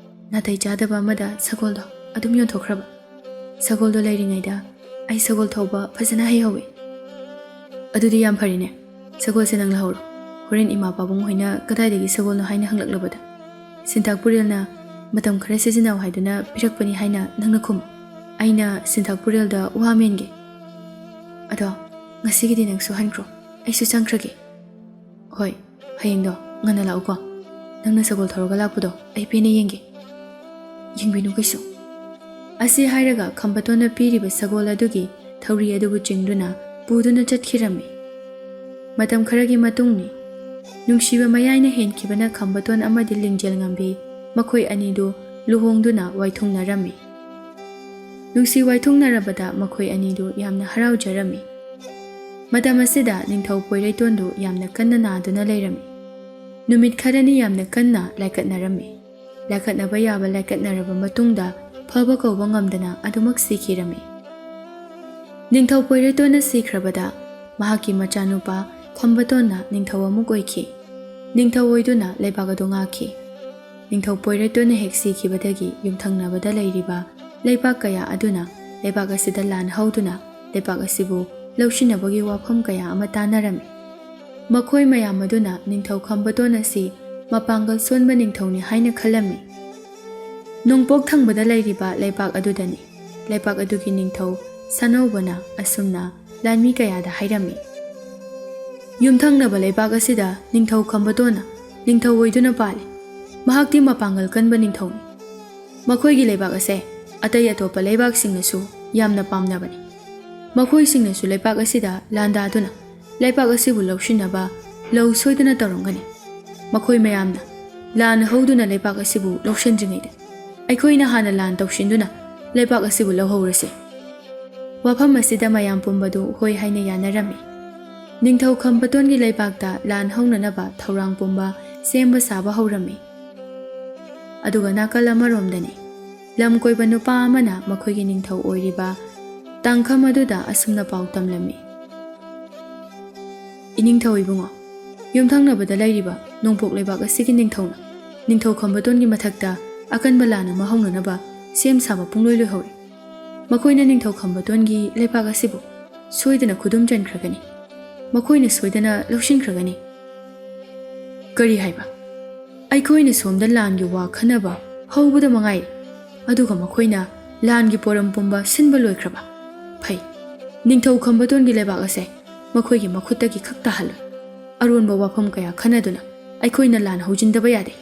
ꯅꯥꯇꯩ ꯆꯥꯗꯕ ꯑꯃꯗ ꯁꯒꯣꯜꯗꯣ ꯑꯗꯨꯝ ꯌꯣꯟꯊꯣꯛꯈ꯭ꯔꯕ ꯁꯒꯣꯜꯗꯣ ꯂꯩꯔꯤꯉꯩꯗ ꯑꯩ ꯁꯒꯣꯜ ꯊꯧꯕ ꯐꯖꯅ ꯍꯩꯍꯧꯏ ꯑꯗꯨꯗꯤ ꯌꯥꯝ ꯐꯔꯤꯅꯦ ꯁꯒꯣꯜꯁꯦ ꯅꯪ ꯂꯧꯍꯧꯔꯣ ꯍꯣꯔꯦꯟ ꯏꯃꯥ ꯄꯥꯕꯨꯡ ꯍꯣꯏꯅ ꯀꯗꯥꯏꯗꯒꯤ ꯁꯒꯣꯜꯅꯣ ꯍꯥꯏꯅ ꯍꯪꯂꯛꯂꯕꯗ ꯁꯤꯟꯊꯥꯛ ꯄꯨꯔꯦꯜꯅ ꯃꯇꯝ ꯈꯔ ꯁꯤꯖꯤꯟꯅꯧ ꯍꯥꯏꯗꯨꯅ ꯄꯤꯔꯛꯄꯅꯤ ꯍꯥꯏꯅ ꯅꯪꯅ ꯈꯨꯝꯃꯨ ꯑꯩꯅ ꯁꯤꯟꯊꯥꯛ ꯄꯨꯔꯦꯜꯗ ꯋꯥ ꯃꯦꯟꯒꯦ ꯑꯗꯣ ꯉꯁꯤꯒꯤꯗꯤ ꯅꯪꯁꯨ ꯍꯟꯈ꯭ꯔꯣ ꯑꯩꯁꯨ ꯆꯪꯈ꯭ꯔꯒꯦ ꯍꯣꯏ ꯍꯌꯦꯡꯗꯣ ꯉꯟꯅ ꯂꯥꯛꯎꯀꯣ ꯅꯪꯅ ꯁꯒꯣꯜ ꯊꯧꯔꯒ ꯂꯥꯛꯄꯗꯣ ꯑꯩ ꯄꯦꯟꯅ ꯌꯦꯡꯒꯦ ꯌꯦꯡꯕꯤꯅꯨ ꯀꯩꯁꯨ ꯑꯁꯤ ꯍꯥꯏꯔꯒ ꯈꯝꯕꯇꯣꯟꯅ ꯄꯤꯔꯤꯕ ꯁꯒꯣꯜ ꯑꯗꯨꯒꯤ ꯊꯧꯔꯤ ꯑꯗꯨꯕꯨ ꯆꯤꯡꯗꯨꯅ ꯄꯨꯗꯨꯅ ꯆꯠꯈꯤꯔꯝꯃꯤ꯫ ꯃꯇꯝ ꯈꯔꯒꯤ ꯃꯇꯨꯡꯅꯤ ꯅꯨꯡꯁꯤꯕ ꯃꯌꯥꯏꯅ ꯍꯦꯟꯈꯤꯕꯅ ꯈꯝꯕꯇꯣꯟ ꯑꯃꯗꯤ ꯂꯤꯡꯖꯦꯜ ꯉꯝꯕꯤ ꯃꯈꯣꯏ ꯑꯅꯤꯗꯨ ꯂꯨꯍꯣꯡꯗꯨꯅ ꯋꯥꯏꯊꯨꯡꯅꯔꯝꯃꯤ꯫ ꯅꯨꯡꯁꯤ ꯋꯥꯏꯊꯨꯡꯅꯔꯕꯗ ꯃꯈꯣꯏ ꯑꯅꯤꯗꯨ ꯌꯥꯝꯅ ꯍꯔꯥꯎꯖꯔꯝꯃꯤ꯫ ꯃꯇꯝ ꯑꯁꯤꯗ ꯅꯤꯡꯊꯧ ꯄꯣꯏꯔꯩꯇꯣꯟꯗꯨ ꯌꯥꯝꯅ ꯀꯟꯅ ꯅꯥꯗꯨꯅ ꯂꯩꯔꯝꯃꯤ꯫ ꯅꯨꯃꯤꯠ ꯈꯔꯅꯤ ꯌꯥꯝꯅ ꯀꯟꯅ ꯂꯥꯏꯀꯠꯅꯔꯝꯃꯤ꯫ ꯂꯥꯏꯀꯠꯅꯕ ꯌꯥꯕ ꯂꯥꯏꯀꯠꯅꯔꯕ ꯃꯇꯨꯡꯗ ꯐꯕ ꯀꯧꯕ ꯉꯝꯗꯅ ꯑꯗꯨꯃꯛ ꯁꯤꯈꯤꯔꯝꯃꯤ꯫ ꯅꯤꯡꯊꯧ ꯄꯣꯏꯔꯩꯇꯣꯟꯅ ꯁꯤꯈ꯭ꯔꯕꯗ ꯃꯍꯥꯛꯀꯤ ꯃꯆꯥꯅꯨꯄꯥ ꯈꯝꯕꯇꯣꯟꯅ ꯅꯤꯡꯊꯧ ꯑꯃꯨꯛ ꯑꯣꯏꯈꯤ꯫ ꯅꯤꯡꯊꯧ ꯑꯣꯏꯗꯨꯅ ꯂꯩꯕꯥꯛ ꯑꯗꯨ ꯉꯥꯛꯈꯤ꯫ ꯅꯤꯡꯊꯧ ꯄꯣꯏꯔꯩꯇꯣꯟꯅ ꯍꯦꯛ ꯁꯤꯈꯤꯕꯗꯒꯤ ꯌꯨꯝꯊꯪꯅꯕꯗ ꯂꯩꯔꯤꯕ ꯂꯩꯕꯥꯛ ꯀꯌా ꯑꯗꯨꯅ ꯂꯩꯕꯥꯛ ꯑꯁꯤꯗ ꯂꯥꯟ ꯍꯧꯗꯨꯅ ꯂꯩꯕꯥꯛ ꯑꯁꯤꯕꯨ ꯂꯧꯁꯤꯟꯅꯕꯒꯤ ꯋꯥꯐꯝ ꯀꯌꯥ ꯑꯃ ꯇꯥꯟꯅꯔꯝꯃꯤ꯫ ꯃꯈꯣꯏ ꯃꯌꯥꯝ ꯑꯗꯨꯅ ꯅꯤꯡꯊꯧ ꯈꯝꯕꯇꯣꯟ ꯑꯁꯤ ꯃꯄꯥꯡꯒꯜ ꯁꯣꯟꯕ ꯅꯤꯡꯊꯧꯅꯤ ꯍꯥꯏꯅ ꯈꯜꯂꯝꯃꯤ꯫ ꯅꯣꯡꯄꯣꯛ ꯊꯪꯕꯗ ꯂꯩꯔꯤꯕ ꯂꯩꯕꯥꯛ ꯑꯗꯨꯗꯅꯤ ꯂꯩꯕꯥꯛ ꯑꯗꯨꯒꯤ ꯅꯤꯡꯊꯧ ꯁꯥꯅꯧꯕꯅ ꯑꯁꯨꯝꯅ ꯂꯥꯟꯃꯤ ꯀꯌꯥꯗ ꯍꯥꯏꯔꯝꯃꯤ꯫ ꯌꯨꯝꯊꯪꯅꯕ ꯂꯩꯕꯥꯛ ꯑꯁꯤꯗ ꯅꯤꯡꯊꯧ ꯈꯝꯕꯇꯣꯟꯅ ꯅꯤꯡꯊꯧ ꯑꯣꯏꯗꯨꯅ ꯄꯥꯜꯂꯤ꯫ ꯃꯍꯥꯛꯇꯤ ꯃꯄꯥꯡꯒꯜ ꯀꯟꯕ ꯅꯤꯡꯊꯧꯅꯤ꯫ ꯃꯈꯣꯏꯒꯤ ꯂꯩꯕꯥꯛ ꯑꯁꯦ ꯑꯇꯩ ꯑꯇꯣꯞꯄ ꯂꯩꯕꯥꯛꯁꯤꯡꯅꯁꯨ ꯌꯥꯝꯅ ꯄꯥꯝꯅꯕꯅꯤ꯫ ꯃꯈꯣꯏꯁꯤꯡꯅꯁꯨ ꯂꯩꯕꯥꯛ ꯑꯁꯤꯗ ꯂꯥꯟꯗꯥꯗꯨꯅ ꯂꯩꯕꯥꯛ ꯑꯁꯤꯕꯨ ꯂꯧꯁꯤꯟꯅꯕ ꯂꯧ ꯁꯣꯏꯗꯅ ꯇꯧꯔꯝꯒꯅꯤ꯫ ꯃꯈꯣꯏ ꯃꯌꯥꯝꯅ ꯂꯥꯟ ꯍꯧꯗꯨꯅ ꯂꯩꯕꯥꯛ ꯑꯁꯤꯕꯨ ꯂꯧꯁꯤꯟꯗ꯭ꯔꯤꯉꯩꯗ ꯑꯩꯈꯣꯏꯅ ꯍꯥꯟꯅ ꯂꯥꯟ ꯇꯧꯁꯤꯟꯗꯨꯅ ꯂꯩꯕꯥꯛ ꯑꯁꯤꯕꯨ ꯂꯧꯍꯧꯔꯁꯤ꯫ ꯋꯥꯐꯝ ꯑꯁꯤꯗ ꯃꯌꯥꯝ ꯄꯨꯝꯕꯗꯨ ꯍꯣꯏ ꯍꯥꯏꯅ ꯌꯥꯅꯔꯝꯃꯤ꯫ ꯅꯤꯡꯊꯧ ꯈꯝꯕꯇꯣꯟꯒꯤ ꯂꯩꯕꯥꯛꯇ ꯂꯥꯟ ꯍꯧꯅꯅꯕ ꯊꯧꯔꯥꯡ ꯄꯨꯝꯕ ꯁꯦꯝꯕ ꯁꯥꯕ ꯍꯧꯔꯝꯃꯤ꯫ ꯑꯗꯨꯒ ꯅꯥꯀꯜ ꯑꯃꯔꯣꯝꯗꯅꯤ ꯂꯝ ꯀꯣꯏꯕ ꯅꯨꯄꯥ ꯑꯃꯅ ꯃꯈꯣꯏꯒꯤ ꯅꯤꯡꯊꯧ ꯑꯣꯏꯔꯤꯕ ꯇꯥꯡꯈꯝ ꯑꯗꯨꯗ ꯑꯁꯨꯝꯅ ꯄꯥꯎ ꯇꯝꯂꯝꯃꯤ꯫ ꯏꯅꯤꯡꯊꯧ ꯏꯕꯨꯡꯉꯣ, ꯌꯨꯝꯊꯪꯅꯕꯗ ꯂꯩꯔꯤꯕ ꯅꯣꯡꯄꯣꯛ ꯂꯩꯕꯥꯛ ꯑꯁꯤꯒꯤ ꯅꯤꯡꯊꯧꯅ ꯅꯤꯡꯊꯧ ꯈꯝꯕꯇꯣꯟꯒꯤ ꯃꯊꯛꯇ ꯑꯀꯟꯕ ꯂꯥꯟ ꯑꯃ ꯍꯧꯅꯅꯕ ꯁꯦꯝ ꯁꯥꯕ ꯄꯨꯡꯂꯣꯏ ꯂꯣꯏꯍꯧꯔꯤ꯫ ꯃꯈꯣꯏꯅ ꯅꯤꯡꯊꯧ ꯈꯝꯕꯇꯣꯟꯒꯤ ꯂꯩꯕꯥꯛ ꯑꯁꯤꯕꯨ ꯁꯣꯏꯗꯅ ꯈꯨꯗꯨꯝ ꯆꯟꯈ꯭ꯔꯒꯅꯤ꯫ ꯃꯈꯣꯏꯅ ꯁꯣꯏꯗꯅ ꯂꯧꯁꯤꯟꯈ꯭ꯔꯒꯅꯤ꯫ ꯀꯔꯤ ꯍꯥꯏꯕ? ꯑꯩꯈꯣꯏꯅ ꯁꯣꯝꯗ ꯂꯥꯟꯒꯤ ꯋꯥ ꯈꯟꯅꯕ ꯍꯧꯕꯗ ꯃꯉꯥꯏꯔꯦ ꯑꯗꯨꯒ ꯃꯈꯣꯏꯅ ꯂꯥꯟꯒꯤ ꯄꯣꯔꯝ ꯄꯨꯝꯕ ꯁꯤꯟꯕ ꯂꯣꯏꯈ꯭ꯔꯕ? ꯐꯩ, ꯅꯤꯡꯊꯧ ꯈꯝꯕꯇꯣꯟꯒꯤ ꯂꯩꯕꯥꯛ ꯑꯁꯦ ꯃꯈꯣꯏꯒꯤ ꯃꯈꯨꯠꯇꯒꯤ ꯈꯛ ꯇꯥꯍꯜꯂꯣꯏ꯫ ꯑꯔꯣꯟꯕ ꯋꯥꯐꯝ ꯀꯌꯥ ꯈꯟꯅꯗꯨꯅ ꯑꯩꯈꯣꯏꯅ ꯂꯥꯟ ꯍꯧꯖꯤꯟꯗꯕ ꯌꯥꯗꯦ꯫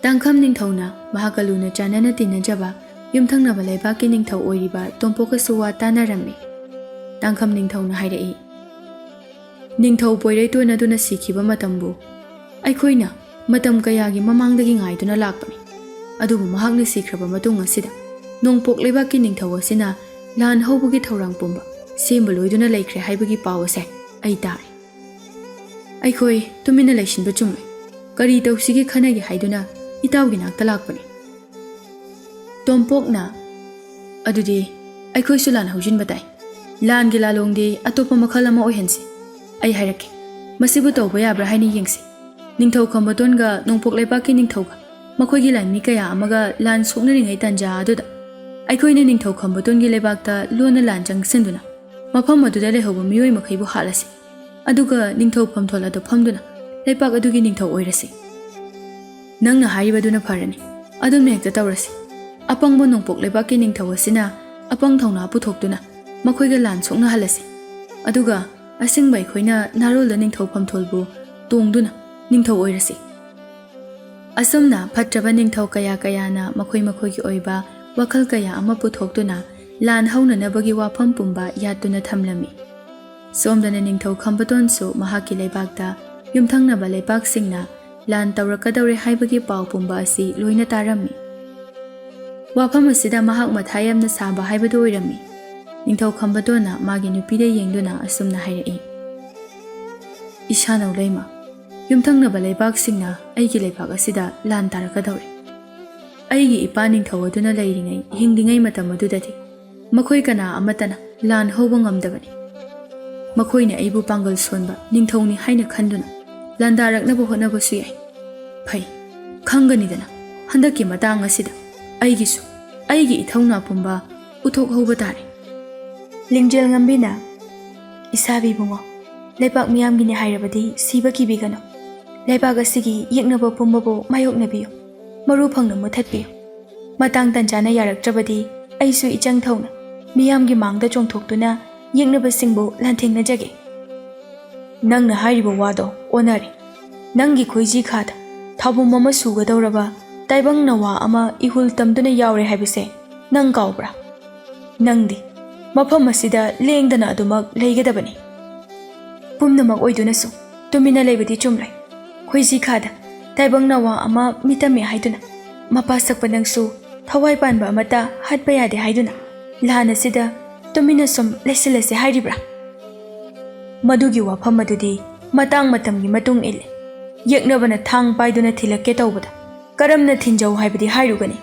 ꯇꯥꯡꯈꯝ ꯅꯤꯡꯊꯧꯅ ꯃꯍꯥꯛꯀ ꯂꯨꯅ ꯆꯥꯟꯅꯅ ꯇꯤꯟꯅꯖꯕ ꯌꯨꯝꯊꯪꯅꯕ ꯂꯩꯕꯥꯛꯀꯤ ꯅꯤꯡꯊꯧ ꯑꯣꯏꯔꯤꯕ ꯇꯣꯝꯄꯣꯛꯀꯁꯨ ꯋꯥ ꯇꯥꯟꯅꯔꯝꯃꯤ꯫ ꯇꯥꯡꯈꯝ ꯅꯤꯡꯊꯧꯅ ꯍꯥꯏꯔꯛꯏ, ꯅꯤꯡꯊꯧ ꯄꯣꯏꯔꯩꯇꯣꯟ ꯑꯗꯨꯅ ꯁꯤꯈꯤꯕ ꯃꯇꯝꯕꯨ ꯑꯩꯈꯣꯏꯅ ꯃꯇꯝ ꯀꯌꯥꯒꯤ ꯃꯃꯥꯡꯗꯒꯤ ꯉꯥꯏꯗꯨꯅ ꯂꯥꯛꯄꯅꯤ꯫ ꯑꯗꯨꯕꯨ ꯃꯍꯥꯛꯅ ꯁꯤꯈ꯭ꯔꯕ ꯃꯇꯨꯡ ꯑꯁꯤꯗ ꯅꯣꯡꯄꯣꯛ ꯂꯩꯕꯥꯛꯀꯤ ꯅꯤꯡꯊꯧ ꯑꯁꯤꯅ ꯂꯥꯟ ꯍꯧꯕꯒꯤ ꯊꯧꯔꯥꯡ ꯄꯨꯝꯕ ꯁꯦꯝꯕ ꯂꯣꯏꯗꯨꯅ ꯂꯩꯈ꯭ꯔꯦ ꯍꯥꯏꯕꯒꯤ ꯄꯥꯎ ꯑꯁꯦ ꯑꯩ ꯇꯥꯔꯦ꯫ ꯑꯩꯈꯣꯏ ꯇꯨꯃꯤꯟꯅ ꯂꯩꯁꯤꯟꯕ ꯆꯨꯝꯂꯣꯏ꯫ ꯀꯔꯤ ꯇꯧꯁꯤꯒꯦ ꯈꯟꯅꯒꯦ ꯍꯥꯏꯗꯨꯅ ꯏꯇꯥꯎꯒꯤ ꯅꯥꯛꯇ ꯂꯥꯛꯄꯅꯤ꯫ ꯇꯣꯝꯄꯣꯛꯅ ꯑꯗꯨꯗꯤ ꯑꯩꯈꯣꯏꯁꯨ ꯂꯥꯟ ꯍꯧꯖꯤꯟꯕ ꯇꯥꯏ꯫ ꯂꯥꯟꯒꯤ ꯂꯥꯂꯣꯡꯗꯤ ꯑꯇꯣꯞꯄ ꯃꯈꯜ ꯑꯃ ꯑꯣꯏꯍꯟꯁꯤ꯫ ꯑꯩ ꯍꯥꯏꯔꯛꯀꯦ, ꯃꯁꯤꯕꯨ ꯇꯧꯕ ꯌꯥꯕ꯭ꯔꯥ ꯍꯥꯏꯅ ꯌꯦꯡꯁꯤ꯫ ꯅꯤꯡꯊꯧ ꯈꯝꯕꯇꯣꯟꯒ ꯅꯣꯡꯄꯣꯛ ꯂꯩꯕꯥꯛꯀꯤ ꯅꯤꯡꯊꯧꯒ ꯃꯈꯣꯏꯒꯤ ꯂꯥꯟꯃꯤ ꯀꯌꯥ ꯑꯃꯒ ꯂꯥꯟ ꯁꯣꯛꯅꯔꯤꯉꯩ ꯇꯥꯟꯖꯥ ꯑꯗꯨꯗ ꯑꯩꯈꯣꯏꯅ ꯅꯤꯡꯊꯧ ꯈꯝꯕꯇꯣꯟꯒꯤ ꯂꯩꯕꯥꯛꯇ ꯂꯣꯟꯅ ꯂꯥꯟ ꯆꯪꯁꯤꯟꯗꯨꯅ ꯃꯐꯝ ꯑꯗꯨꯗ ꯂꯩꯍꯧꯕ ꯃꯤꯑꯣꯏ ꯃꯈꯩꯕꯨ ꯍꯥꯠꯂꯁꯤ꯫ ꯑꯗꯨꯒ ꯅꯤꯡꯊꯧ ꯐꯝꯊꯣꯜ ꯑꯗꯨ ꯐꯝꯗꯨꯅ ꯂꯩꯕꯥꯛ ꯑꯗꯨꯒꯤ ꯅꯤꯡꯊꯧ ꯑꯣꯏꯔꯁꯤ꯫ ꯅꯪꯅ ꯍꯥꯏꯔꯤꯕꯗꯨꯅ ꯐꯔꯅꯤ꯫ ꯑꯗꯨꯝꯅ ꯍꯦꯛꯇ ꯇꯧꯔꯁꯤ꯫ ꯑꯄꯪꯕ ꯅꯣꯡꯄꯣꯛ ꯂꯩꯕꯥꯛꯀꯤ ꯅꯤꯡꯊꯧ ꯑꯁꯤꯅ ꯑꯄꯪ ꯊꯧꯅꯥ ꯄꯨꯊꯣꯛꯇꯨꯅ ꯃꯈꯣꯏꯒ ꯂꯥꯟ ꯁꯣꯛꯅꯍꯜꯂꯁꯤ꯫ ꯑꯗꯨꯒ ꯑꯁꯤꯡꯕ ꯑꯩꯈꯣꯏꯅ ꯅꯥꯔꯣꯜꯗ ꯅꯤꯡꯊꯧ ꯐꯝꯊꯣꯜꯕꯨ ꯇꯣꯡꯗꯨꯅ ꯅꯤꯡꯊꯧ ꯑꯣꯏꯔꯁꯤ꯫ ꯑꯁꯨꯝꯅ ꯐꯠꯇ꯭ꯔꯕ ꯅꯤꯡꯊꯧ ꯀꯌꯥ ꯀꯌꯥꯅ ꯃꯈꯣꯏ ꯃꯈꯣꯏꯒꯤ ꯑꯣꯏꯕ ꯋꯥꯈꯜ ꯀꯌꯥ ꯑꯃ ꯄꯨꯊꯣꯛꯇꯨꯅ ꯂꯥꯟ ꯍꯧꯅꯅꯕꯒꯤ ꯋꯥꯐꯝ ꯄꯨꯝꯕ ꯌꯥꯠꯇꯨꯅ ꯊꯝꯂꯝꯃꯤ꯫ ꯁꯣꯝꯗꯅ ꯅꯤꯡꯊꯧ ꯈꯝꯕꯇꯣꯟꯁꯨ ꯃꯍꯥꯛꯀꯤ ꯂꯩꯕꯥꯛꯇ ꯌꯨꯝꯊꯪꯅꯕ ꯂꯩꯕꯥꯛꯁꯤꯡꯅ ꯂꯥꯟ ꯇꯧꯔꯛꯀꯗꯧꯔꯦ ꯍꯥꯏꯕꯒꯤ ꯄꯥꯎ ꯄꯨꯝꯕ ꯑꯁꯤ ꯂꯣꯏꯅ ꯇꯥꯔꯝꯃꯤ꯫ ꯋꯥꯐꯝ ꯑꯁꯤꯗ ꯃꯍꯥꯛ ꯃꯊꯥ ꯌꯥꯝꯅ ꯁꯥꯕ ꯍꯥꯏꯕꯗꯨ ꯑꯣꯏꯔꯝꯃꯤ꯫ ꯅꯤꯡꯊꯧ ꯈꯝꯕꯇꯣꯟꯅ ꯃꯥꯒꯤ ꯅꯨꯄꯤꯗ ꯌꯦꯡꯗꯨꯅ ꯑꯁꯨꯝꯅ ꯍꯥꯏꯔꯛꯏ, ꯏꯁꯥꯅꯧ ꯂꯩꯃ, ꯌꯨꯝꯊꯪꯅꯕ ꯂꯩꯕꯥꯛꯁꯤꯡꯅ ꯑꯩꯒꯤ ꯂꯩꯕꯥꯛ ꯑꯁꯤꯗ ꯂꯥꯟ ꯇꯥꯔꯛꯀꯗꯧꯔꯦ꯫ ꯑꯩꯒꯤ ꯏꯄꯥ ꯅꯤꯡꯊꯧ ꯑꯗꯨꯅ ꯂꯩꯔꯤꯉꯩ ꯍꯤꯡꯂꯤꯉꯩ ꯃꯇꯝ ꯑꯗꯨꯗꯗꯤ ꯃꯈꯣꯏ ꯀꯅꯥ ꯑꯃꯠꯇꯅ ꯂꯥꯟ ꯍꯧꯕ ꯉꯝꯗꯕꯅꯤ꯫ ꯃꯈꯣꯏꯅ ꯑꯩꯕꯨ ꯄꯥꯡꯒꯜ ꯁꯣꯟꯕ ꯅꯤꯡꯊꯧꯅꯤ ꯍꯥꯏꯅ ꯈꯟꯗꯨꯅ ꯂꯥꯟꯗꯥꯔꯛꯅꯕ ꯍꯣꯠꯅꯕꯁꯨ ꯌꯥꯏ꯫ ꯐꯩ, ꯈꯪꯒꯅꯤꯗꯅ ꯍꯟꯗꯛꯀꯤ ꯃꯇꯥꯡ ꯑꯁꯤꯗ ꯑꯩꯒꯤꯁꯨ ꯑꯩꯒꯤ ꯏꯊꯧꯅꯥ ꯄꯨꯝꯕ ꯎꯠꯊꯣꯛꯍꯧꯕ ꯇꯥꯔꯦ꯫ ꯂꯤꯡꯖꯦꯜ ꯉꯝꯕꯤꯅ ꯏꯁꯥꯕꯤ ꯏꯕꯨꯡꯉꯣ, ꯂꯩꯕꯥꯛ ꯃꯤꯌꯥꯝꯒꯤꯅꯤ ꯍꯥꯏꯔꯕꯗꯤ ꯁꯤꯕ ꯀꯤꯕꯤꯒꯅꯨ꯫ ꯂꯩꯕꯥꯛ ꯑꯁꯤꯒꯤ ꯌꯦꯛꯅꯕ ꯄꯨꯝꯕꯕꯨ ꯃꯥꯌꯣꯛꯅꯕꯤꯌꯨ, ꯃꯔꯨ ꯐꯪꯅ ꯃꯨꯊꯠꯄꯤꯌꯨ꯫ ꯃꯇꯥꯡ ꯇꯟꯖꯥꯅ ꯌꯥꯔꯛꯇ꯭ꯔꯕꯗꯤ ꯑꯩꯁꯨ ꯏꯆꯪ ꯊꯧꯅ ꯃꯤꯌꯥꯝꯒꯤ ꯃꯥꯡꯗ ꯆꯣꯡꯊꯣꯛꯇꯨꯅ ꯌꯦꯛꯅꯕꯁꯤꯡꯕꯨ ꯂꯥꯟꯊꯦꯡꯅꯖꯒꯦ꯫ ꯅꯪꯅ ꯍꯥꯏꯔꯤꯕ ꯋꯥꯗꯣ ꯑꯣꯟꯅꯔꯦ꯫ ꯅꯪꯒꯤ ꯈꯣꯏꯖꯤ ꯈꯥꯗ ꯊꯥꯕꯨꯝ ꯑꯃ ꯁꯨꯒꯗꯧꯔꯕ ꯇꯥꯏꯕꯪ ꯅꯋꯥ ꯑꯃ ꯏꯍꯨꯜ ꯇꯝꯗꯨꯅ ꯌꯥꯎꯔꯦ ꯍꯥꯏꯕꯁꯦ ꯅꯪ ꯀꯥꯎꯕ꯭ꯔꯥ? ꯅꯪꯗꯤ ꯃꯐꯝ ꯑꯁꯤꯗ ꯂꯦꯡꯗꯅ ꯑꯗꯨꯃꯛ ꯂꯩꯒꯗꯕꯅꯤ꯫ ꯄꯨꯝꯅꯃꯛ ꯑꯣꯏꯗꯨꯅꯁꯨ ꯇꯨꯃꯤꯟꯅ ꯂꯩꯕꯗꯤ ꯆꯨꯝꯂꯣꯏ꯫ ꯈꯣꯏꯖꯤ ꯈꯥꯗ ꯇꯥꯏꯕꯪ ꯅꯋꯥ ꯑꯃ ꯃꯤꯇꯝꯃꯦ ꯍꯥꯏꯗꯨꯅ ꯃꯄꯥ ꯁꯛꯄ ꯅꯪꯁꯨ ꯊꯋꯥꯏ ꯄꯥꯟꯕ ꯑꯃꯠꯇ ꯍꯥꯠꯄ ꯌꯥꯗꯦ ꯍꯥꯏꯗꯨꯅ ꯂꯥꯟ ꯑꯁꯤꯗ ꯇꯨꯃꯤꯟꯅ ꯁꯨꯝ ꯂꯩꯁꯤꯜꯂꯁꯦ ꯍꯥꯏꯔꯤꯕ꯭ꯔꯥ? ꯃꯗꯨꯒꯤ ꯋꯥꯐꯝ ꯑꯗꯨꯗꯤ ꯃꯇꯥꯡ ꯃꯇꯝꯒꯤ ꯃꯇꯨꯡ ꯏꯜꯂꯤ꯫ ꯌꯦꯛꯅꯕꯅ ꯊꯥꯡ ꯄꯥꯏꯗꯨꯅ ꯊꯤꯜꯂꯛꯀꯦ ꯇꯧꯕꯗ ꯀꯔꯝꯅ ꯊꯤꯟꯖꯧ ꯍꯥꯏꯕꯗꯤ ꯍꯥꯏꯔꯨꯒꯅꯤ?